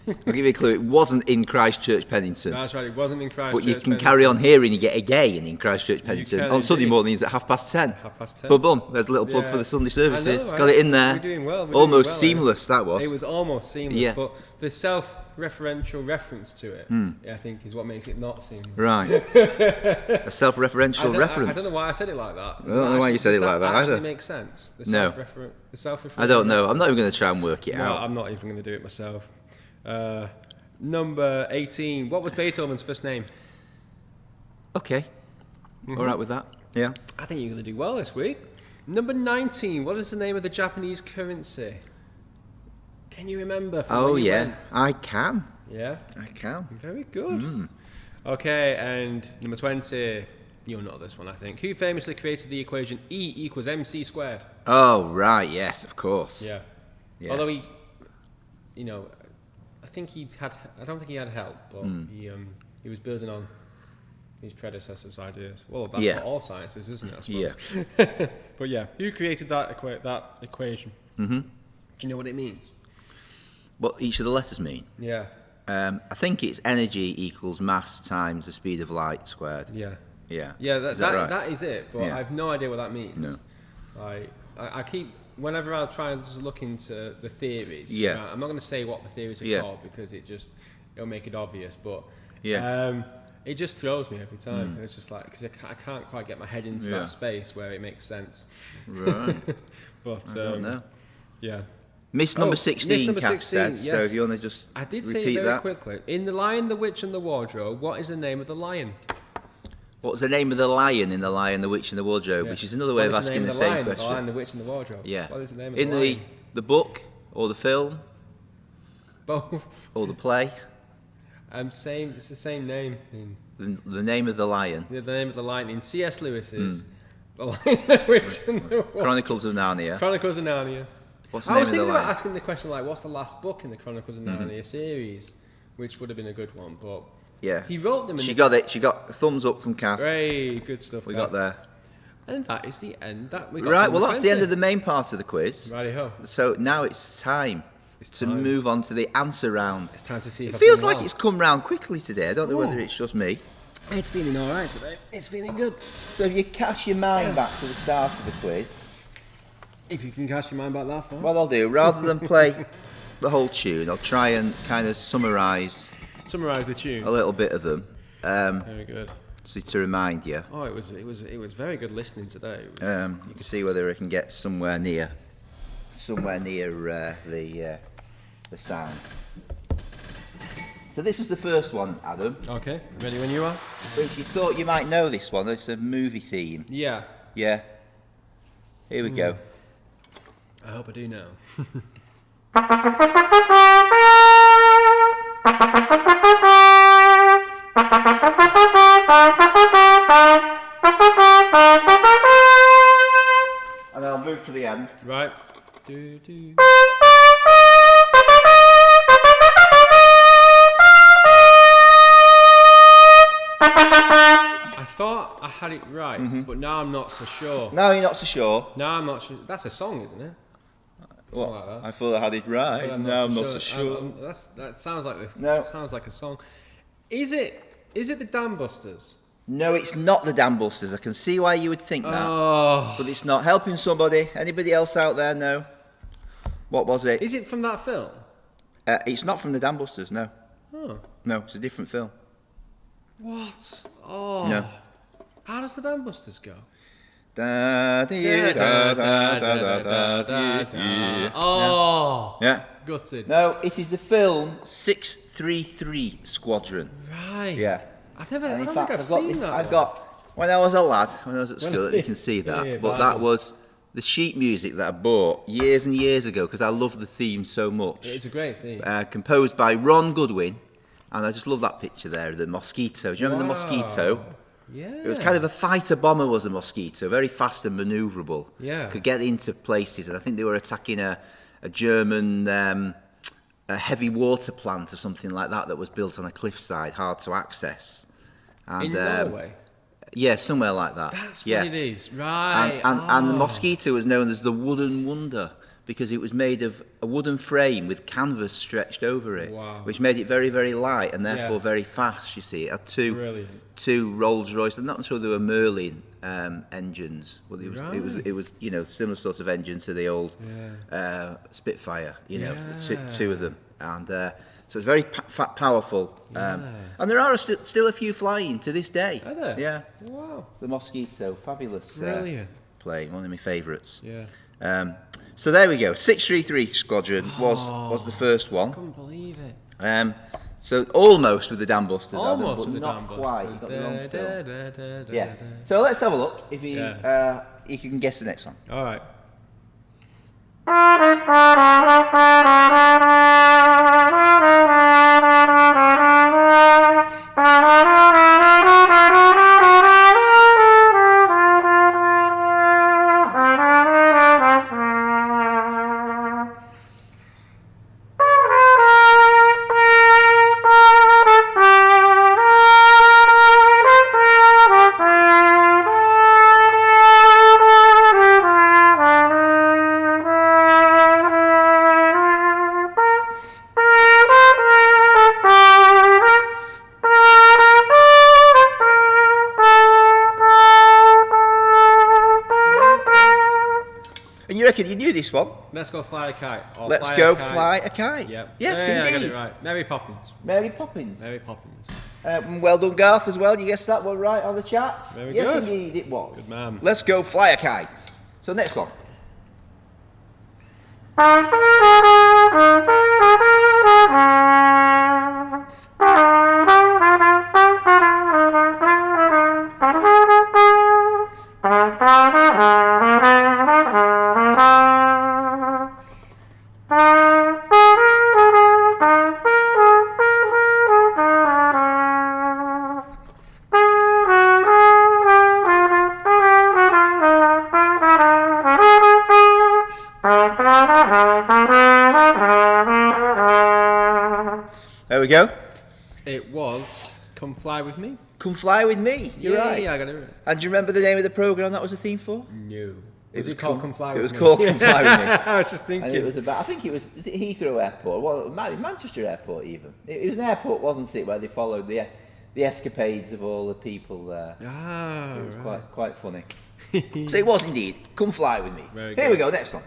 I'll give you a clue. It wasn't in Christ Church Pennington. That's right, it wasn't in Christ But Church you can Pennington. carry on hearing it again in Christ Church Pennington can on Sunday indeed. mornings at 10:30. 10:30. Boom, boom. There's a little plug Yeah. for the Sunday services. I know, Got it in there. We're doing well. Almost seamless, that was. It was almost seamless, Yeah. but the self-referential reference to it, I think, is what makes it not seamless. Right. A self-referential reference. I don't know why I said it like that. I don't know why you said it like that actually either. makes sense. The No. self-referential I don't know. I'm not even going to try and work it No, out. I'm not even going to do it myself. Number 18. What was Beethoven's first name? Okay. All right with that. Yeah. I think you're going to do well this week. Number 19. What is the name of the Japanese currency? Can you remember? From Oh, when you yeah. went? I can. Yeah. I can. Very good. Okay, and number 20. You'll know this one, I think. Who famously created the equation E equals MC squared? Oh, right. Yes, of course. Yeah. Yes. Although he, I don't think he had help, but he was building on his predecessors' ideas. Well, that's what all science is, isn't it? I suppose. Yeah. But yeah, who created that equation? Mm-hmm. Do you know what it means? What each of the letters mean? Yeah. I think it's energy equals mass times the speed of light squared. Yeah. Yeah. Yeah, Is that right? that is it, but Yeah. I have no idea what that means. No. I keep, whenever I try and just look into the theories, Yeah. I'm not going to say what the theories are Yeah. called because it'll make it obvious, but Yeah. it just throws me every time. It's just like, because I can't quite get my head into Yeah. that space where it makes sense. Right. But I don't know. yeah. Miss number 16, Miss number Kath 16, said. yes. So if you want to just I did repeat say it very that. quickly. In The Lion, the Witch and the Wardrobe, what is the name of the lion? What was the name of the lion in The Lion, the Witch and the Wardrobe? Yeah. Which is another way of What is asking name the of same lion, question. The Lion, the Witch and the Wardrobe. Yeah. What is the name of in the lion? the book or the film Both. or the play? It's the same name. The name of the lion. The name of the lion in C.S. Lewis's The Lion, the Witch and the Wardrobe. Chronicles of Narnia. Chronicles of Narnia. What's the I name was of the thinking about lion? asking the question like, what's the last book in the Chronicles of Narnia series, which would have been a good one, but Yeah. he wrote them. She got it. She got a thumbs up from Kath. Very good stuff. We Gav. got there. And that is the end. That we got Right. number Well, that's the end 20. of the main part of the quiz. Righty-ho. So now it's time to time. move on to the answer round. It's time to see if It I've feels done like well. it's come round quickly today. I don't know whether Ooh. it's just me. It's feeling all right today. It's feeling good. So if you cast your mind back to the start of the quiz, If you can cast your mind back that far. what I'll do, rather than play the whole tune, I'll try and kind of summarise Summarise the tune. a little bit of them, Very good. so to remind you, Oh, it was very good listening today. It was, see whether I can get somewhere near the sound. So this was the first one, Adam, okay, ready when you are? which you thought you might know this one. It's a movie theme. Yeah. Yeah. Here we go. I hope I do now. And I'll move to the end. Right. Do, do. I thought I had it right, but now I'm not so sure. No, you're not so sure. Now I'm not sure. That's a song, isn't it? Something like that. I thought I had it right. But No, I'm not so sure. That sounds like the, No. sounds like a song. Is it the Dam Busters? No, it's not the Dam Busters. I can see why you would think that. Oh, But it's not. Helping somebody. Anybody else out there? No. What was it? is it from that film? It's not from the Dam Busters. No. Oh, No, it's a different film. what? Oh, No. How does the Dam Busters go? Da, dee, da, da, da, da, da, dee, dee. Oh, Yeah. gutted. No, it is the film 633 Squadron. Right. Yeah. I And don't in think fact, I've I've got, seen that. I've one. got, when I was a lad, when I was at school, you can see that. Yeah, but Bible. that was the sheet music that I bought years and years ago because I love the theme so much. It's a great theme. Composed by Ron Goodwin, and I just love that picture there, the mosquito. Do you remember the mosquito? Yeah. It was kind of a fighter bomber, was a mosquito, very fast and manoeuvrable. Yeah. Could get into places, and I think they were attacking a German a heavy water plant or something like that was built on a cliffside, hard to access. And, in Norway. Yeah, somewhere like that. That's yeah. what it is. Right. And the mosquito was known as the Wooden Wonder because it was made of a wooden frame with canvas stretched over it, Wow. which made it very, very light and therefore Yeah. very fast. You see, it had Brilliant. two Rolls Royce. I'm not sure they were Merlin engines, but it was similar sort of engine to the old Spitfire. Two of them, and so it's very powerful. And there are still a few flying to this day. Are there? Yeah. Wow. The Mosquito, fabulous Brilliant. plane, one of my favourites. Yeah. So there we go. 633 Squadron was the first one. Couldn't believe it. So almost with the Dam Busters, Adam, Almost but with the not Dam quite. Busters. Got the wrong film. Da, da, da, Yeah. da. So let's have a look. If you Yeah. you can guess the next one. All right. And you reckon you knew this one? Let's go fly a kite. Or Let's fly go a kite. fly a kite. Yep. Yes, yeah, I got indeed. it right. Mary Poppins. Mary Poppins. Mary Poppins. Well done, Garth, as well. You guessed that one right on the chat. Very yes, good. indeed, it was. Good man. Let's go fly a kite. So next one. There we go. It was Come Fly With Me. Come Fly With Me. You're right. Yeah, I got it right. And do you remember the name of the programme that was the theme for? No. Was it called Come Fly With Me? It was called Come Fly With Me. I was just thinking. And it was about, I think it was it Heathrow Airport? Well, it might be Manchester Airport even. It was an airport, wasn't it, where they followed the escapades of all the people there. Ah, It was right. quite funny. So it was indeed Come Fly With Me. Very Here good. we go, next one.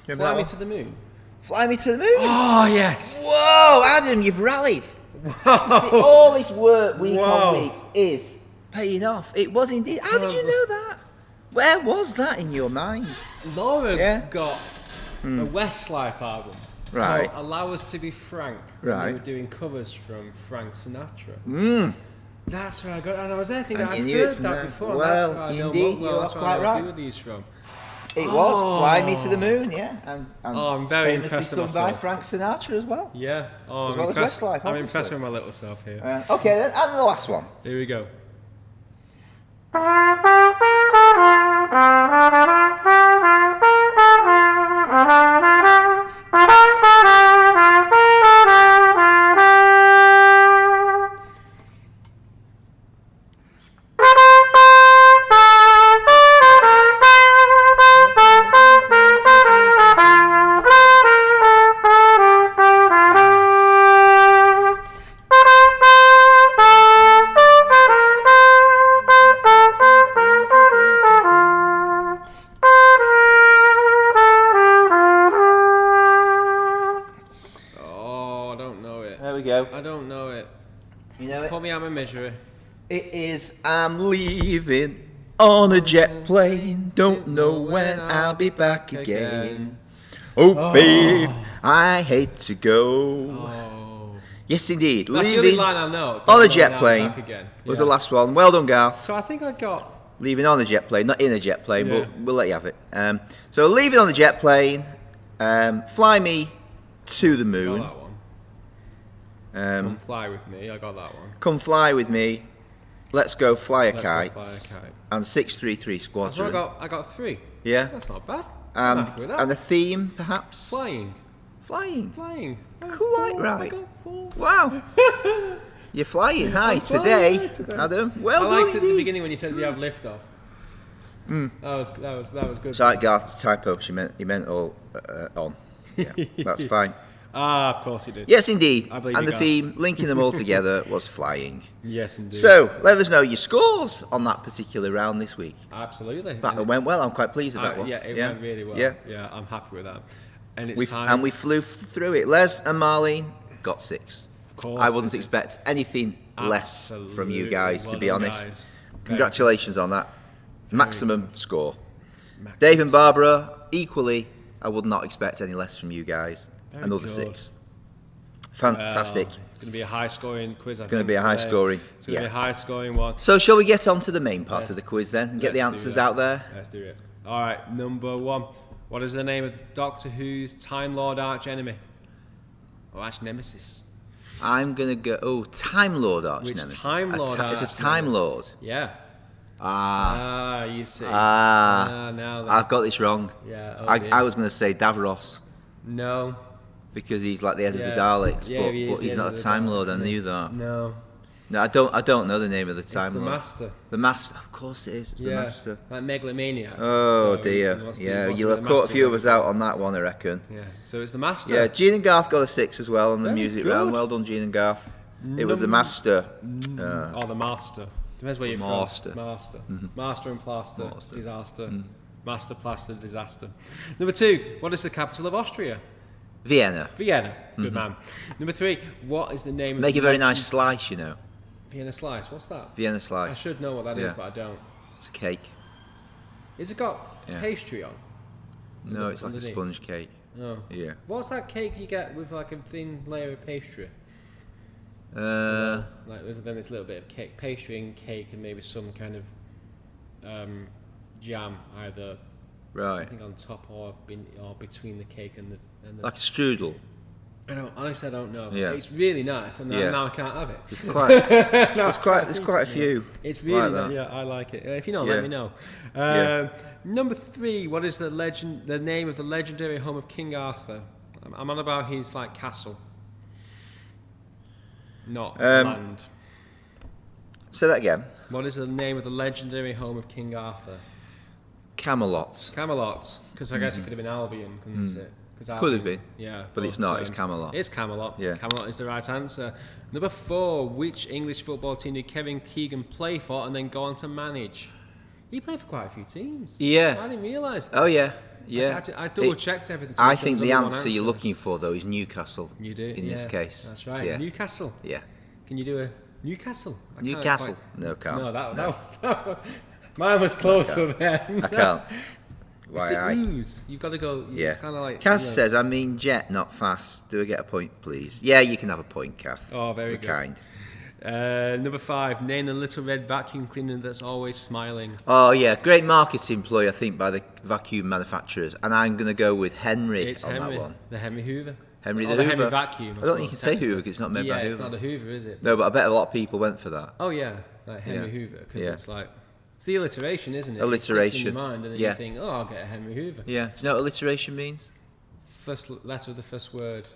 Remember Fly that Me one? to the Moon. Fly Me to the Moon. Oh, yes. Whoa, Adam, you've rallied. See, all this work week Wow. on week is paying off. It was indeed. How did you know that? Where was that in your mind? Laura Yeah. got a Westlife album. Right. Called Allow Us to Be Frank. When Right. They were doing covers from Frank Sinatra. Mm. That's where I got, and I was there thinking, And you I've knew it heard from that there. before. And Well, that's where I know indeed, Mugwell, you that's are where I quite know a right. few of these from. It was Fly Me to the Moon, yeah. And Oh, I'm very famously impressed with sung by myself. Frank Sinatra as well. Yeah. Oh, As I'm well as impressed. Westlife, I'm obviously. impressed with my little self here. Okay, then, and the last one. Here we go. Oh, I don't know it. There we go. I don't know it. You know it? Put me on my misery. It is I'm leaving on a jet plane. Don't know when I'll be back again. Oh, babe, I hate to go. Oh. Yes, indeed. That's the only Leaving line I know. on a Don't jet know plane back again. was Yeah. the last one. Well done, Garth. So I think I got. Leaving on a jet plane, not in a jet plane, Yeah. but we'll let you have it. So leaving on a jet plane, fly me to the Got moon. that one. Come Fly With Me. I got that one. Come fly with me. Let's go fly a Let's go kite. Fly a Kite. And 633 So Squadron. I got 3. Yeah. That's not bad. I'm And happy with that. and the theme, perhaps. Flying. Flying. I got Quite 4. right. I got 4. Wow. You're flying high I'm flying today, high today. Adam. Well I done liked it at the indeed. beginning when you said we have liftoff. That was good. Sorry, Garth, it's a typo. He meant all on. Yeah, that's fine. Ah, of course you did. Yes, indeed. I believe And you, the Garth. theme, linking them all together, was flying. Yes, indeed. So, let us know your scores on that particular round this week. Absolutely. That went well. I'm quite pleased with that one. Yeah, it went really well. Yeah. Yeah, I'm happy with that. And it's time. And we flew through it. Les and Marlene got 6. Of course I wouldn't they did. expect anything less from you Absolutely. guys, Well to be done, honest. guys. Congratulations on that. Maximum score. Dave and Barbara, equally, I would not expect any less from you guys. Very Another good. 6. Fantastic. Well, it's going to be a high scoring quiz. It's going to be a high scoring. It's going to be a high scoring one. So shall we get on to the main part Let's- of the quiz then and get the Let's do answers that. out there? Let's do it. All right, number 1. What is the name of Doctor Who's Time Lord arch enemy? Or arch nemesis? I'm going to go, Time Lord arch Which nemesis. Time Lord It's arch a Time nemesis? Lord. Yeah. Ah. You see. Now Now then. I've got this wrong. Yeah. Oh I dear. was going to say Davros No. because he's like the head Yeah. of the Daleks, Yeah, he is but the he's head not of a the Time Daleks, Lord. I isn't he? knew that. No. No, I don't know the name of the Time It's the Lord. Master. The Master, of course it is. It's the Yeah. Master. Like megalomaniac. Oh So dear. he wants to- Yeah, he wants you'll to have be the caught a master few of of us everything. out on that one, I reckon. Yeah. So it's the Master. Yeah, Gene and Garth got a 6 as well on the Very music good. round. Well done, Gene and Garth. It was the master. Or the master. Depends where you're Master. from. Master. Master and plaster. Master. Disaster. Master, plaster, disaster. Number 2, what is the capital of Austria? Vienna. Vienna. Good man. Number 3, what is the name of Make the a very legend- nice slice, you know. Vienna slice. What's that? Vienna I slice. should know what that is, Yeah. but I don't. It's a cake. Is it got Yeah. pastry on? No, it's like a Underneath? sponge cake. No. Yeah. What's that cake you get with like a thin layer of pastry? Like there's then this little bit of cake, pastry and cake, and maybe some kind of jam, either I Right. think on top or between the cake and the. Like a strudel. Honestly, I don't know. Yeah. It's really nice, and Yeah. now I can't have it. There's quite. There's quite a few. It's really like that. yeah, I like it. If you know, Yeah. let me know. Yeah. Number 3, what is the name of the legendary home of King Arthur? I'm on about his like castle, not land. Say that again. What is the name of the legendary home of King Arthur? Camelot. Camelot, because I guess it could have been Albion, couldn't it? 'Cause Could have Albion- been. Yeah, But it's not, it's Camelot. It's Camelot. Yeah. Camelot is the right answer. Number 4, which English football team did Kevin Keegan play for and then go on to manage? He played for quite a few teams. Yeah. I didn't realise that. Oh yeah. Yeah. I double checked everything. to I make sure think there the was only one answer you're looking for though is Newcastle. You do in this yeah, case. That's right. Yeah. Newcastle. Yeah. Can you do a Newcastle? I can't Newcastle. quite- No, can't. No, that was mine was closer then. I can't. It's Why the I? ooze. You've got to go. Yeah. It's kind of like. Cass you know- says, I mean jet, not fast. Do I get a point, please? Yeah, you can have a point, Kath. Oh, very You're good. kind. Number 5, name the little red vacuum cleaner that's always smiling. Oh yeah, great marketing ploy, I think, by the vacuum manufacturers. And I'm going to go with Henry It's on Henry, that one. the Henry Hoover. Henry Or the the Hoover. Henry vacuum. I don't think you can suppose, say Hoover because it's not made yeah, by it's Hoover. not a Hoover, is it? No, but I bet a lot of people went for that. Oh yeah, like Henry Yeah. Hoover, because Yeah. it's like it's the alliteration, isn't it? It sticks in Alliteration. your mind, and then Yeah. you think, oh, I'll get a Henry Hoover. Yeah. Do you know what alliteration means? First letter of the first word.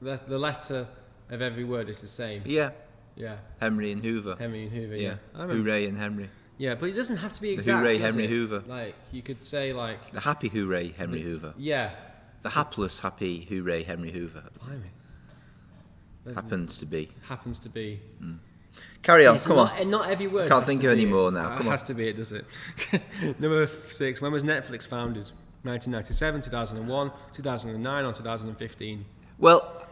The letter of every word is the same. Yeah. Yeah, Henry and Hoover. Henry and Hoover. Yeah. I remember. Hooray and Henry. Yeah, but it doesn't have to be exact. hooray does Henry it? Hoover. Like you could say like. The happy hooray Henry Hoover. Yeah. The hapless happy hooray Henry Hoover. Blimey. Happens to be. Happens to be. Carry on, It's come not, on. And not every word. I can't has think to of be any it. more now, It come on. has to be it, does it? Number 6. When was Netflix founded? 1997, 2001, 2009, or 2015? Well,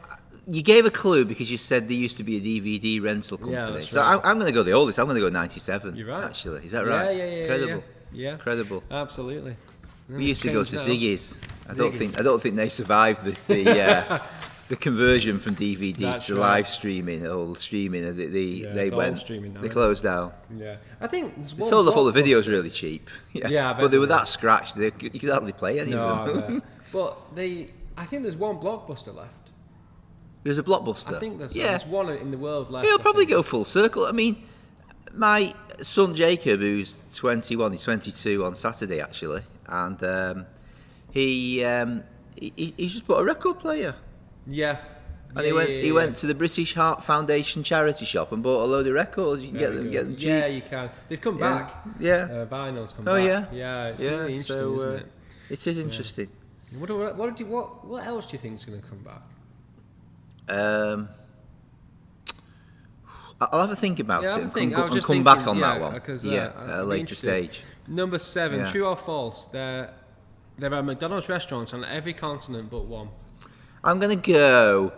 you gave a clue because you said there used to be a DVD rental company. Yeah, that's so right. I'm going to go the oldest. I'm going to go 97. You're right. Actually, is that right? Yeah. Credible. Yeah. Credible. Absolutely. We used to go to Changed Ziggy's. I don't think they survived the conversion from DVD That's to right. live streaming or streaming. They it's all went. streaming now, They isn't closed down. Yeah. I think there's They one sold off all the blockbuster- videos really cheap. Yeah, I bet but they were they that scratched. You could hardly play any No, of I them. bet. But I think there's one blockbuster left. There's a Blockbuster. I think yeah. there's one in the world left. It'll I probably think. go full circle. I mean, my son Jacob, who's 21, he's 22 on Saturday actually, and he's just bought a record player. Yeah. And Yeah, he went to the British Heart Foundation charity shop and bought a load of records. You can Very good. get them cheap. Yeah, you can. They've come Yeah. back. Yeah. Vinyl's come Oh, back. yeah? Yeah, it's Yeah, really interesting, so, isn't it? It is interesting. What else do you think is going to come back? I'll have a think about Yeah, it have a and think. come, I was and just come back thinking, on that yeah, one. because, Yeah, I'd at a be later interested. stage. Number 7, Yeah. true or false? There are McDonald's restaurants on every continent but one. I'm going to go.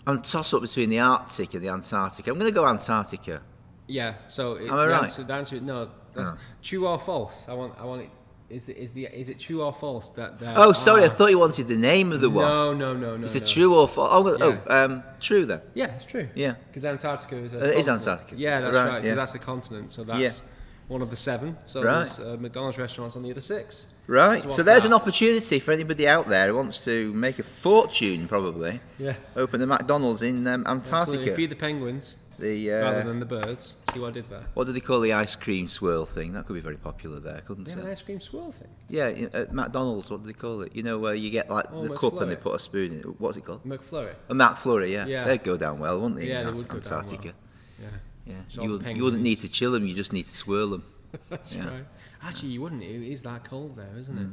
I'm toss up between the Arctic and the Antarctica. I'm going to go Antarctica. Yeah. So Am I right? The answer, no. That's Oh. true or false. I want it. Is it true or false that there? Oh, sorry, I are- thought you wanted the name of the one. No. Is it no. true or false? Yeah. True then. Yeah, it's true. Yeah. Because Antarctica is a It is continent. Antarctica. Yeah, that's Right, right. Because yeah. that's a continent. So that's Yeah. one of the 7. So Right. there's McDonald's restaurants on the other 6. Right. So So, what's there's that? an opportunity for anybody out there who wants to make a fortune, probably. Yeah. Open a McDonald's in Absolutely. Antarctica. Feed the penguins The rather than the birds. See what I did there? what do they call the ice cream swirl thing? That could be very popular there, couldn't They have an it? ice cream swirl thing. Yeah, at McDonald's, what do they call it? You know where you get like Oh, the cup and they McFlurry. put a spoon in it. What's it called? McFlurry. A McFlurry, yeah. Yeah. They'd go down well, wouldn't they? Yeah, in they would go down Antarctica. Yeah. Yeah. So You wouldn't penguins. need to chill them, you just need to swirl them. That's Yeah. right. Actually, you wouldn't. It is that cold there, isn't it?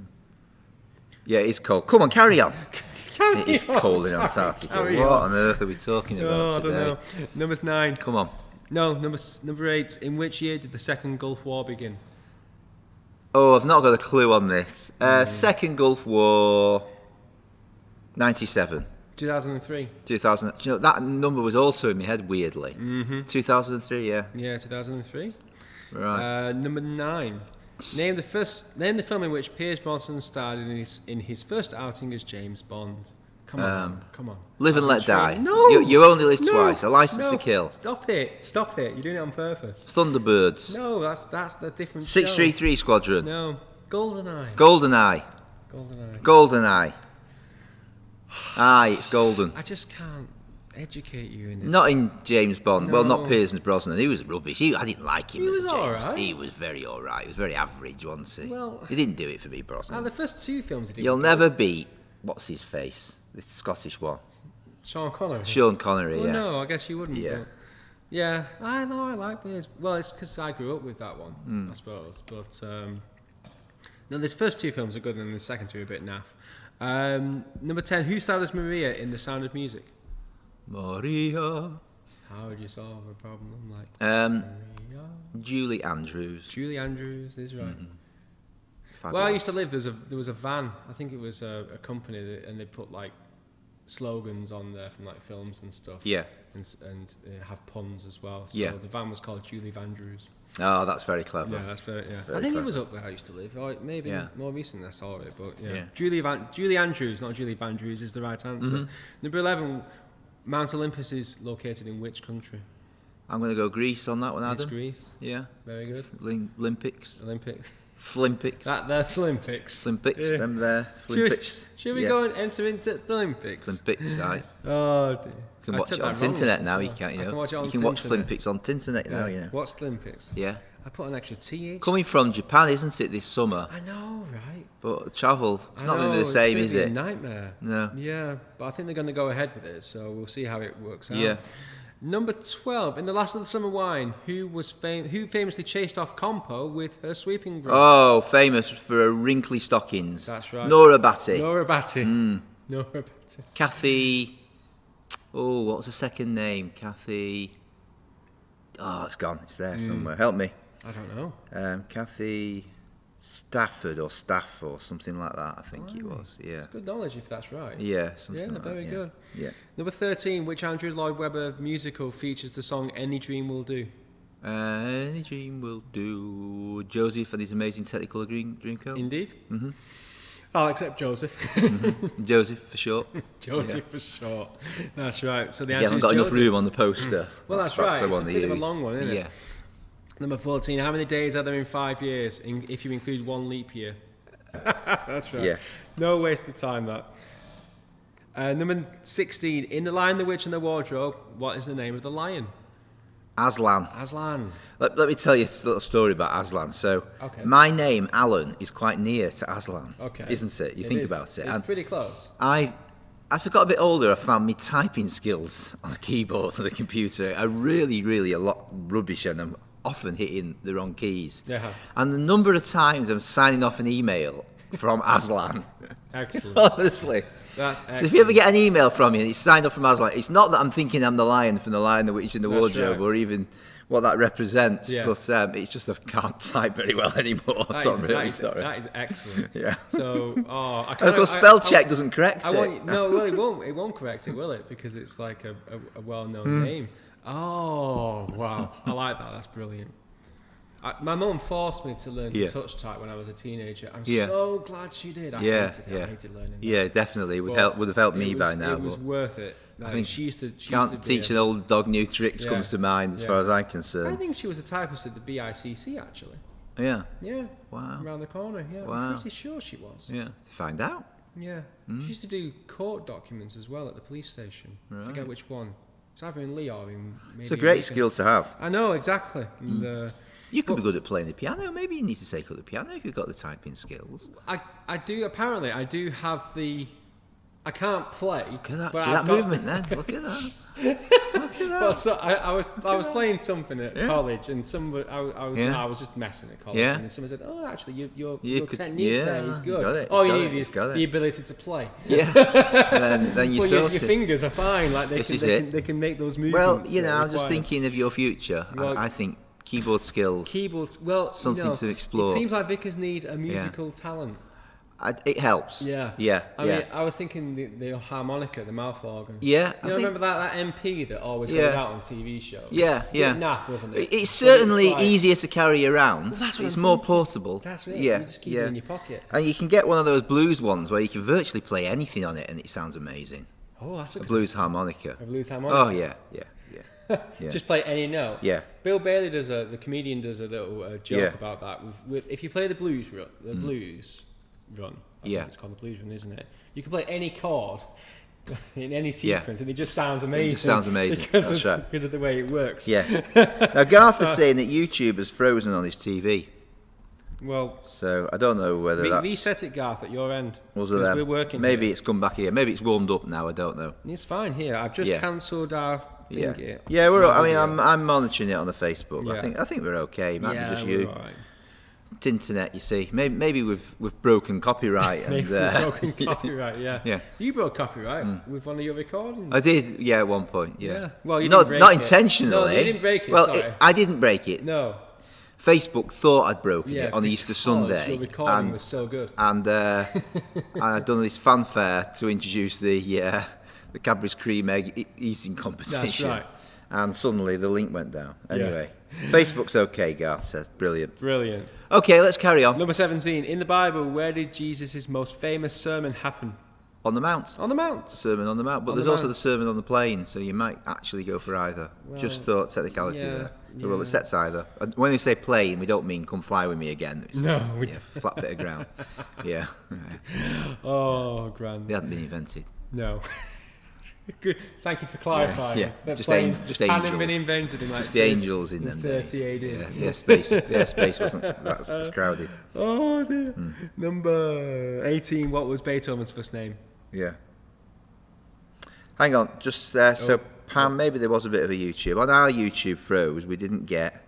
Yeah, it's cold. Come on, carry on. It is cold in Antarctica. What on earth are we talking about today? I don't know. Number 9. Come on. No, number 8. In which year did the Second Gulf War begin? Oh, I've not got a clue on this. Second Gulf War, 97. 2003. 2000. You know, that number was also in my head weirdly. 2003, yeah. Yeah, 2003. Right. Number 9. Name the film in which Pierce Brosnan starred in his first outing as James Bond. Come on. Live and Let Die. No. You only live twice. A License to Kill. Stop it. You're doing it on purpose. Thunderbirds. No, that's the different. 633 Squadron. No. GoldenEye. GoldenEye. Aye, it's golden. I just can't educate you in it. Not in James Bond. No. Well, not Pierce Brosnan. He was rubbish. I didn't like him He as was a James. alright. He was very alright. He was very average, wasn't he? Well, he didn't do it for me, Brosnan. the first 2 films he did. You'll never beat, what's his face? This Scottish one. Sean Connery. Sean Connery, Well, yeah. no, I guess you wouldn't. Yeah. But yeah, I know. I like Pierce. Well, it's because I grew up with that one, I suppose. But no, these first 2 films are good, and the second 2 are a bit naff. Number 10. Who starred as Maria in The Sound of Music? Maria. How would you solve a problem like Um, Maria? Julie Andrews. Julie Andrews is right. Fabulous. Well, I used to live. There was a van. I think it was a company, and they put like slogans on there from like films and stuff. Yeah. And have puns as well. So Yeah. the van was called Julie Vandrews. Oh, that's very clever. Yeah, that's very. Yeah, Very I think clever. it was up where I used to live. Or maybe more recently I saw it, but yeah. Yeah. Julie Andrews, not Julie Vandrews, is the right answer. Number 11. Mount Olympus is located in which country? I'm going to go Greece on that one, Adam. It's Greece. Yeah. Very good. Olympics. Olympics. Flympics. That's Olympics. Olympics, Yeah. them there. Flympics. Should we go and enter into the Olympics? Olympics, right. Oh dear. You can I watch said it on that wrong Tinternet as now. well. You can't, I can watch it on you can watch Tinternet. Flympics on Tinternet now, you know. What's the Olympics? Yeah. I put an extra TH. Coming from Japan, isn't it, this summer? I know, right? But travel, it's I not going to know, be the same, it's is gonna it? be a nightmare. No. Yeah, but I think they're going to go ahead with it, so we'll see how it works out. Yeah. Number 12. In The Last of the Summer Wine, who famously chased off Compo with her sweeping brush? Oh, famous for her wrinkly stockings. That's right. Nora Batty. Nora Batty. Nora Batty. Kathy. Oh, what was her second name? Kathy. Oh, it's gone. It's there somewhere. Help me. I don't know. Kathy Stafford or Staff or something like that, I think it was. Yeah. It's good knowledge if that's right. Yeah, something Yeah, like that. very yeah. good. Yeah. Number 13. Which Andrew Lloyd Webber musical features the song Any Dream Will Do? Any dream will do. Joseph and his amazing technical dreamcoat. Indeed. I'll accept Joseph. Joseph for short. Joseph for short. That's right. So the You answer haven't is got enough Joseph. room on the poster. Well, that's right. the It's one a they bit of a use. long one, isn't it? Yeah. Number 14. How many days are there in 5 years, if you include one leap year? That's right. Yeah. No waste of time, that. Number 16. In The Lion, the Witch and the Wardrobe, what is the name of the lion? Aslan. Aslan. Let me tell you a little story about Aslan. So, Okay. my name, Alan, is quite near to Aslan. Okay. Isn't it? You think about it. It's pretty close. As I got a bit older, I found my typing skills on a keyboard on the computer are really a lot rubbish, and I'm often hitting the wrong keys. Yeah. And the number of times I'm signing off an email from Aslan, Excellent. honestly. That's excellent. So if you ever get an email from me and it's signed off from Aslan, it's not that I'm thinking I'm the lion from The Lion, the Witch and the That's Wardrobe, right. or even what that represents, Yeah. but it's just I can't type very well anymore, so I'm really sorry. That is excellent. Yeah. So, I And kind of course, spell check doesn't correct it. Well, it won't. It won't correct it, will it? Because it's like a well-known name. Oh, wow! I like that. That's brilliant. My mum forced me to learn to touch type when I was a teenager. I'm so glad she did. I hated learning that. Yeah, definitely. Would have helped me by now. It was but worth it. Like, I think she used to can't teach an old dog new tricks comes to mind as far as I'm concerned. I think she was a typist at the BICC actually. Yeah. Yeah. Wow. Around the corner. Yeah. Wow. I'm pretty sure she was. Yeah. To find out. Yeah. She used to do court documents as well at the police station. I forget which one. It's either in Lee or in maybe. It's a great Lincoln. skill to have. I know exactly. And, You could be good at playing the piano. Maybe you need to take up the piano if you've got the typing skills. I do. Apparently, I do have the I can't play. Look at that. but See I've that got- movement then? Look at that. Look at that. But so I was playing something at college, and somebody I was just messing at college, Yeah. and then someone said, "Oh, actually, your could- technique there is good. got it, All he's you got need it, is he's got it." the ability to play." Yeah. And then you Well, sort your it. fingers are fine. Like This is they can make those movements. Well, you know, that are I'm just required. thinking of your future. Well, I think keyboard skills. Keyboards. Well, Something to explore. It seems like Vicars need a musical talent. It helps. Yeah. Yeah. I yeah. mean, I was thinking the harmonica, the mouth organ. Yeah, You know, remember that MP that always Yeah. goes out on TV shows? Yeah, yeah. Bit naff, wasn't it? It's But certainly like- easier to carry around. Well, that's what It's I'm more thinking. portable. That's it. Yeah, You just keep yeah. it in your pocket. And you can get one of those blues ones where you can virtually play anything on it and it sounds amazing. Oh, that's a A good blues harmonica. A blues harmonica. Oh yeah, yeah, yeah. Yeah. Just play any note. Yeah. Bill Bailey the comedian does a little joke Yeah. about that. With if you play the blues run, I Yeah. think it's called the blues run, isn't it? You can play any chord in any sequence, and it just sounds amazing. sounds amazing. because That's right. because of the way it works. Yeah. Now Garth is saying that YouTube has frozen on his TV. Well, So I don't know whether that's reset it, Garth, at your end. was it 'cause them. We're working. Maybe here. it's come back here. Maybe it's warmed up now. I don't know. It's fine here. I've just Yeah. cancelled our Yeah. thing here. Yeah, we're. I mean, Yeah. I'm monitoring it on the Facebook. Yeah. I think we're okay. It might be just we're you. all right. It's internet, you see. Maybe we've broken copyright. And, Maybe we've broken copyright, yeah. Yeah. You broke copyright with one of your recordings. I did, yeah, at one point, yeah. Yeah. Well, you not didn't break not it. intentionally. No, you didn't break it, Well, sorry. I didn't break it. No. Facebook thought I'd broken Yeah, it on Easter because Sunday, your recording and was so good. and I'd done this fanfare to introduce the Cadbury's cream egg eating competition. right. And suddenly the link went down. Anyway, Facebook's okay, Garth said. Brilliant. Brilliant. Okay, let's carry on. Number 17. In the Bible, where did Jesus' most famous sermon happen? On the Mount. On the Mount. Sermon on the Mount, but On there's the also Mount. the Sermon on the Plain, so you might actually go for either. Well, Just thought technicality yeah, there. yeah. Well, it sets either. And when we say plain, we don't mean come fly with me again. It's, No, we yeah, flat bit of ground. Yeah, Oh, grand. they hadn't been invented. No. Good. Thank you for clarifying. Yeah, That just planes just hadn't been angels. invented in like Just the angels in them 30 days. AD. Yeah, the space wasn't that's crowded. Oh dear. Number 18. What was Beethoven's first name? Yeah. Hang on, just so Pam, maybe there was a bit of a YouTube. On our YouTube throws, we didn't get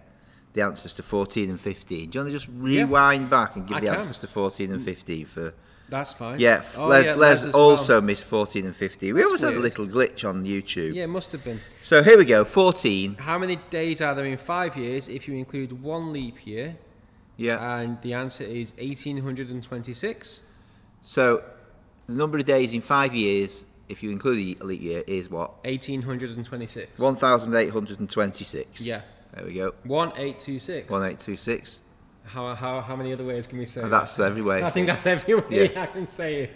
the answers to 14 and 15. Do you want to just rewind back and give I the can. answers to 14 and 15 for... That's fine. Yeah, Oh, Les yeah, Les as also well. missed 14 and 15. We That's always had a weird. little glitch on YouTube. Yeah, it must have been. So here we go, 14. How many days are there in 5 years if you include one leap year? Yeah. And the answer is 1826. So the number of days in 5 years, if you include the leap year, is what? 1826. 1,826. Yeah. There we go. 1826. 1826. How many other ways can we say That's that? every way. I think that's every way Yeah. I can say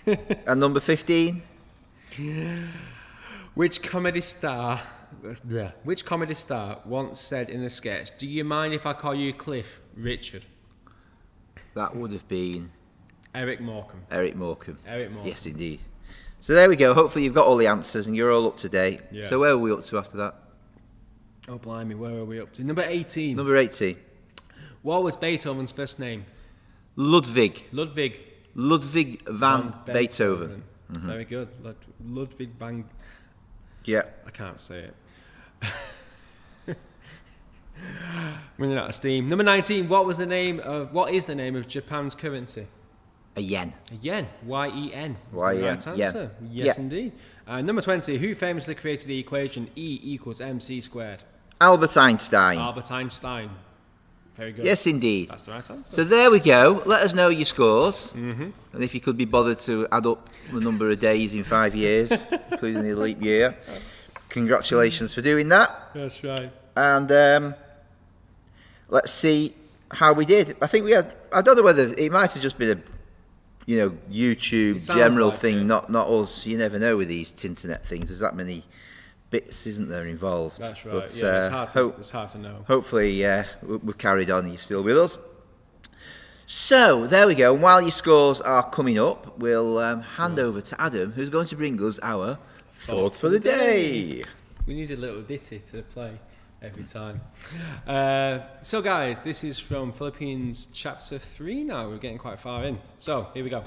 it. And number 15? Which comedy star once said in a sketch, "Do you mind if I call you Cliff Richard"? That would have been Eric Morecambe. Eric Morecambe. Eric Morecambe. Yes, indeed. So there we go. Hopefully you've got all the answers and you're all up to date. Yeah. So where are we up to after that? Oh blimey, where are we up to? Number 18. Number 18. What was Beethoven's first name? Ludwig. Ludwig van Beethoven. Very good. Ludwig van... Yeah. I can't say it. Running out of steam. Number 19. What is the name of Japan's currency? A yen. A yen. Y-E-N. Is Y-E-N, the right answer. yen. Yes, Yeah. indeed. Number 20. Who famously created the equation E equals MC squared? Albert Einstein. Albert Einstein. Very good. Yes, indeed. That's the right answer. So there we go. Let us know your scores. And if you could be bothered to add up the number of days in 5 years, including the leap year. Congratulations for doing that. That's right. And let's see how we did. I think we had, I don't know whether, it might have just been a, YouTube It sounds general like thing, it. not us. You never know with these internet things. There's that many bits, isn't there, involved? That's right. But, Yeah, it's hard to know. hopefully, we've carried on. You're still with us. So, there we go. And while your scores are coming up, we'll hand over to Adam, who's going to bring us our Thought for the Day. We need a little ditty to play every time. So guys, this is from Philippians chapter 3 now. We're getting quite far in. So, here we go.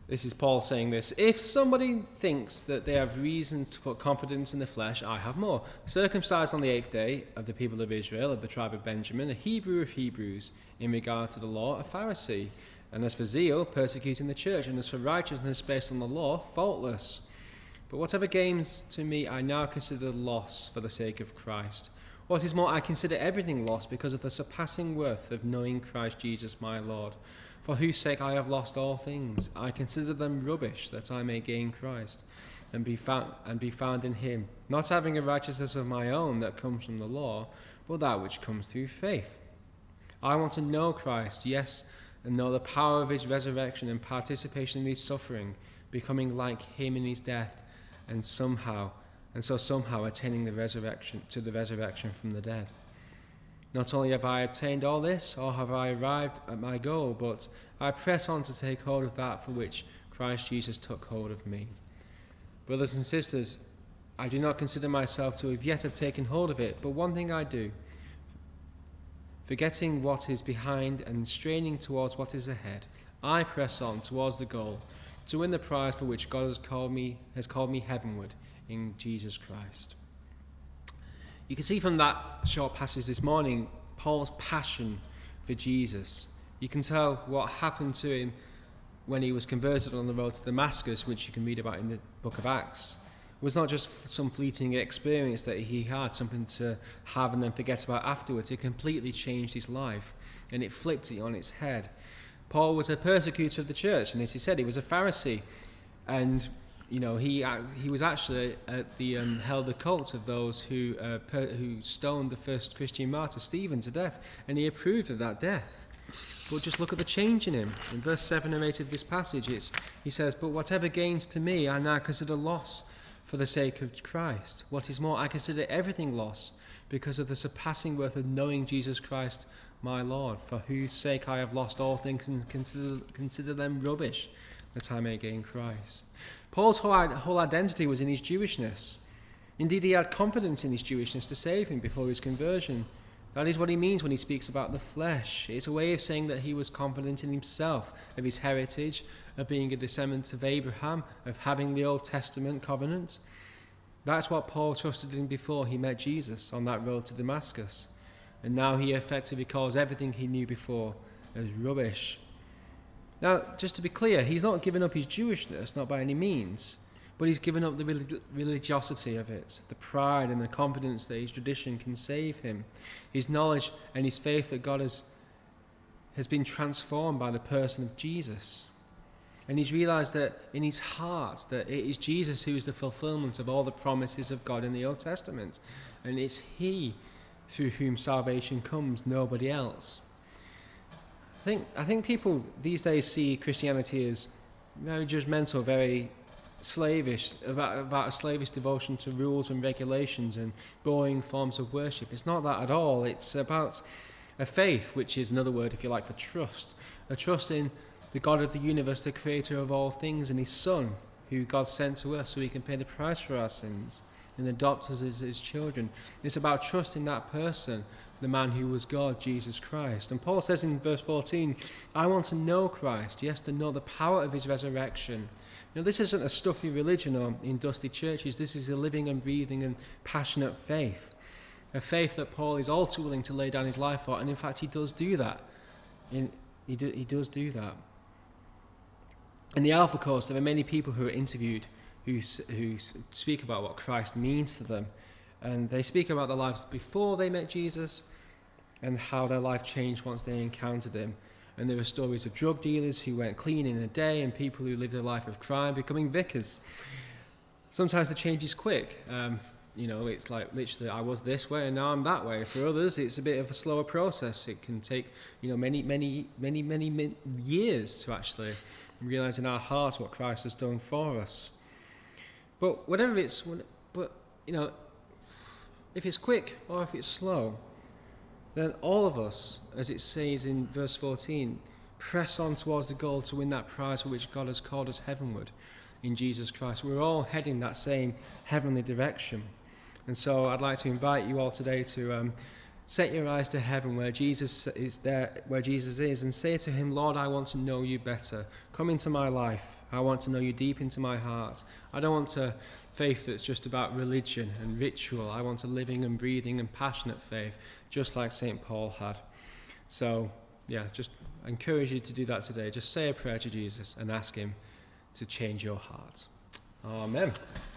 This is Paul saying this. If somebody thinks that they have reasons to put confidence in the flesh, I have more. Circumcised on the 8th day of the people of Israel, of the tribe of Benjamin, a Hebrew of Hebrews, in regard to the law, a Pharisee. And as for zeal, persecuting the church, and as for righteousness based on the law, faultless. But whatever gains to me, I now consider loss for the sake of Christ. What is more, I consider everything lost because of the surpassing worth of knowing Christ Jesus my Lord, for whose sake I have lost all things. I consider them rubbish, that I may gain Christ, and be found in him, not having a righteousness of my own that comes from the law, but that which comes through faith. I want to know Christ, yes, and know the power of his resurrection and participation in his suffering, becoming like him in his death, and somehow attaining the resurrection from the dead. Not only have I obtained all this, or have I arrived at my goal, but I press on to take hold of that for which Christ Jesus took hold of me. Brothers and sisters, I do not consider myself to have yet taken hold of it, but one thing I do, forgetting what is behind and straining towards what is ahead, I press on towards the goal, to win the prize for which God has called me heavenward in Jesus Christ. You can see from that short passage this morning Paul's passion for Jesus. You can tell what happened to him when he was converted on the road to Damascus, which you can read about in the book of Acts. It was not just some fleeting experience that he had, something to have and then forget about afterwards. It completely changed his life, and it flipped it on its head. Paul was a persecutor of the church, and as he said, he was a Pharisee, and he was actually held the cult of those who stoned the first Christian martyr, Stephen, to death, and he approved of that death. But just look at the change in him. In verse 7 and 8 of this passage, he says, "But whatever gains to me, I now consider loss for the sake of Christ. What is more, I consider everything loss because of the surpassing worth of knowing Jesus Christ, my Lord, for whose sake I have lost all things and consider them rubbish, that I may gain Christ." Paul's whole identity was in his Jewishness. Indeed, he had confidence in his Jewishness to save him before his conversion. That is what he means when he speaks about the flesh. It's a way of saying that he was confident in himself, of his heritage, of being a descendant of Abraham, of having the Old Testament covenant. That's what Paul trusted in before he met Jesus on that road to Damascus. And now he effectively calls everything he knew before as rubbish. Now, just to be clear, he's not given up his Jewishness, not by any means, but he's given up the religiosity of it, the pride and the confidence that his tradition can save him, his knowledge and his faith that God has been transformed by the person of Jesus. And he's realized that in his heart that it is Jesus who is the fulfillment of all the promises of God in the Old Testament, and it's he through whom salvation comes, nobody else. I think people these days see Christianity as very judgmental, very slavish, about a slavish devotion to rules and regulations and boring forms of worship. It's not that at all. It's about a faith, which is another word, if you like, for trust. A trust in the God of the universe, the creator of all things, and his Son, who God sent to us so he can pay the price for our sins and adopt us as his children. It's about trusting that person, the man who was God, Jesus Christ. And Paul says in verse 14, I want to know Christ, yes, to know the power of his resurrection. Now, this isn't a stuffy religion or in dusty churches. This is a living and breathing and passionate faith. A faith that Paul is all too willing to lay down his life for. And in fact, he does do that. He does do that. In the Alpha Course, there are many people who are interviewed who speak about what Christ means to them. And they speak about their lives before they met Jesus and how their life changed once they encountered him. And there are stories of drug dealers who went clean in a day and people who lived a life of crime becoming vicars. Sometimes the change is quick. It's like literally I was this way and now I'm that way. For others, it's a bit of a slower process. It can take many years to actually realize in our hearts what Christ has done for us. But if it's quick or if it's slow, then all of us, as it says in verse 14, press on towards the goal to win that prize for which God has called us heavenward in Jesus Christ. We're all heading that same heavenly direction. And so I'd like to invite you all today to Set your eyes to heaven where Jesus is there, where Jesus is, and say to him, Lord, I want to know you better. Come into my life. I want to know you deep into my heart. I don't want a faith that's just about religion and ritual. I want a living and breathing and passionate faith, just like St. Paul had. So, yeah, just encourage you to do that today. Just say a prayer to Jesus and ask him to change your heart. Amen.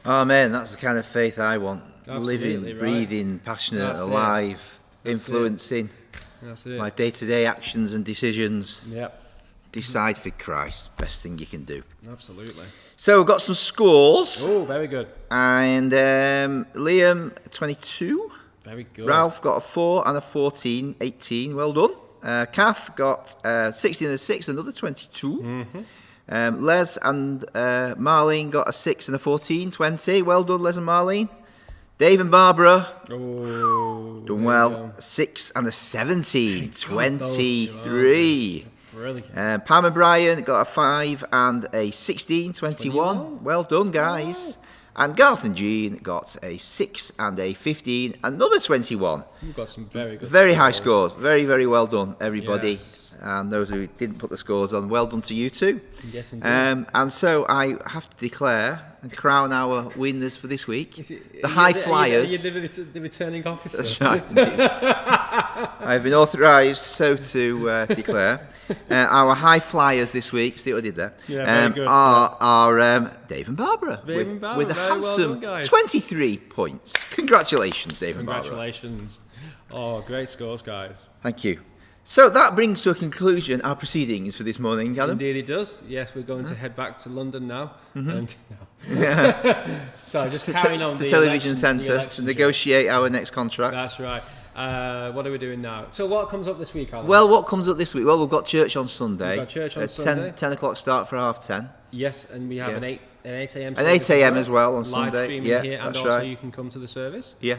Amen. That's the kind of faith I want. Absolutely, living, right? breathing, passionate, That's alive, That's influencing That's it. my day-to-day actions and decisions. Yep, Decide for Christ. Best thing you can do. absolutely. So we've got some scores. Oh, very good. And Liam, 22. Very good. Ralph got a 4 and a 14, 18. Well done. Kath got 16 and a 6, another 22. Mm-hmm. Les and Marlene got a 6 and a 14, 20. Well done, Les and Marlene. Dave and Barbara, Oh, done well. A 6 and a 17, God, those two, 23. brilliant. Pam and Brian got a 5 and a 16, 21. 21. Well done, guys. And Garth and Jean got a 6 and a 15, another 21. You've got some very good Very high scores. Very, very well done, everybody. Yes. And those who didn't put the scores on, well done to you too. Yes, indeed. And so I have to declare and crown our winners for this week. The Are High you Flyers. the returning officer. That's right. I've been authorised so to declare. Our High Flyers this week, see what I did there, Yeah, very good. are Dave and Barbara. Dave and Barbara, with a very well handsome done, guys. 23 points. Congratulations, Dave and Barbara. Congratulations. Oh, great scores, guys. Thank you. So that brings to a conclusion our proceedings for this morning, Adam. Indeed it does. Yes, we're going to head back to London now. Mm-hmm. And, so just to carrying on to the television election- the centre to election negotiate our next contract. That's right. What are we doing now? So what comes up this week, Alan? Well, what comes up this week? Well, we've got church on Sunday. We've got church on At Sunday. 10 o'clock start for 10:30. Yes, and we have Yeah. an 8 a.m. An 8 service a.m. as well on Live Sunday. streaming Yeah, here, and that's also right. you can come to the service. Yeah.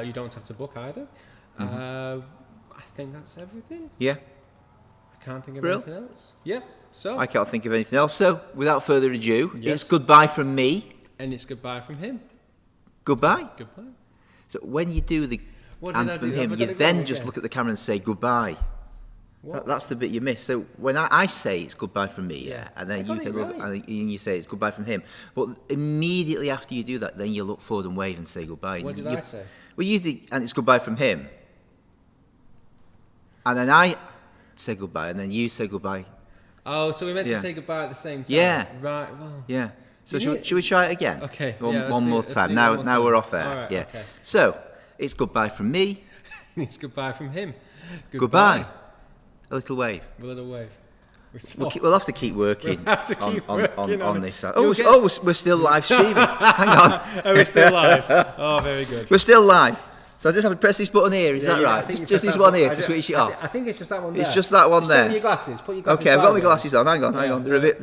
You don't have to book either. I think that's everything. Yeah. I can't think of Brill. anything else. Yep. So I can't think of anything else. So, without further ado, Yes. it's goodbye from me. and it's goodbye from him. Goodbye. Goodbye. So when you do the What did I anthem do? hymn, Have I you got it then wrong just again? look at the camera and say goodbye. What? That's the bit you miss. So when I say it's goodbye from me, Yeah. and then I you got can it look, right. and you say it's goodbye from him. But immediately after you do that, then you look forward and wave and say goodbye. What did You- I say? Well, you think, and it's goodbye from him. And then I say goodbye, and then you say goodbye. Oh, so we meant Yeah. to say goodbye at the same time. Yeah. Right. Well. Yeah. So Yeah. should we try it again? Okay, One, yeah, let's one do- more let's time. do Now, one more now time. we're off air. All right, yeah. okay. So it's goodbye from me. It's goodbye from him. Goodbye. A little wave. A little wave. We'll have to keep working, We'll have to keep working on it. this. You'll Oh, get- we're still live streaming. Hang on. Oh, we're still live. Oh, very good. We're still live. So I just have to press this button here. Is Yeah, that yeah, I right? think Just, it's just this that one one. here I to do- switch it I off. think it's just that one there. It's just that one Just put there. your glasses. Put your glasses. Okay, I've got my sideways. glasses on. Hang on. They're a bit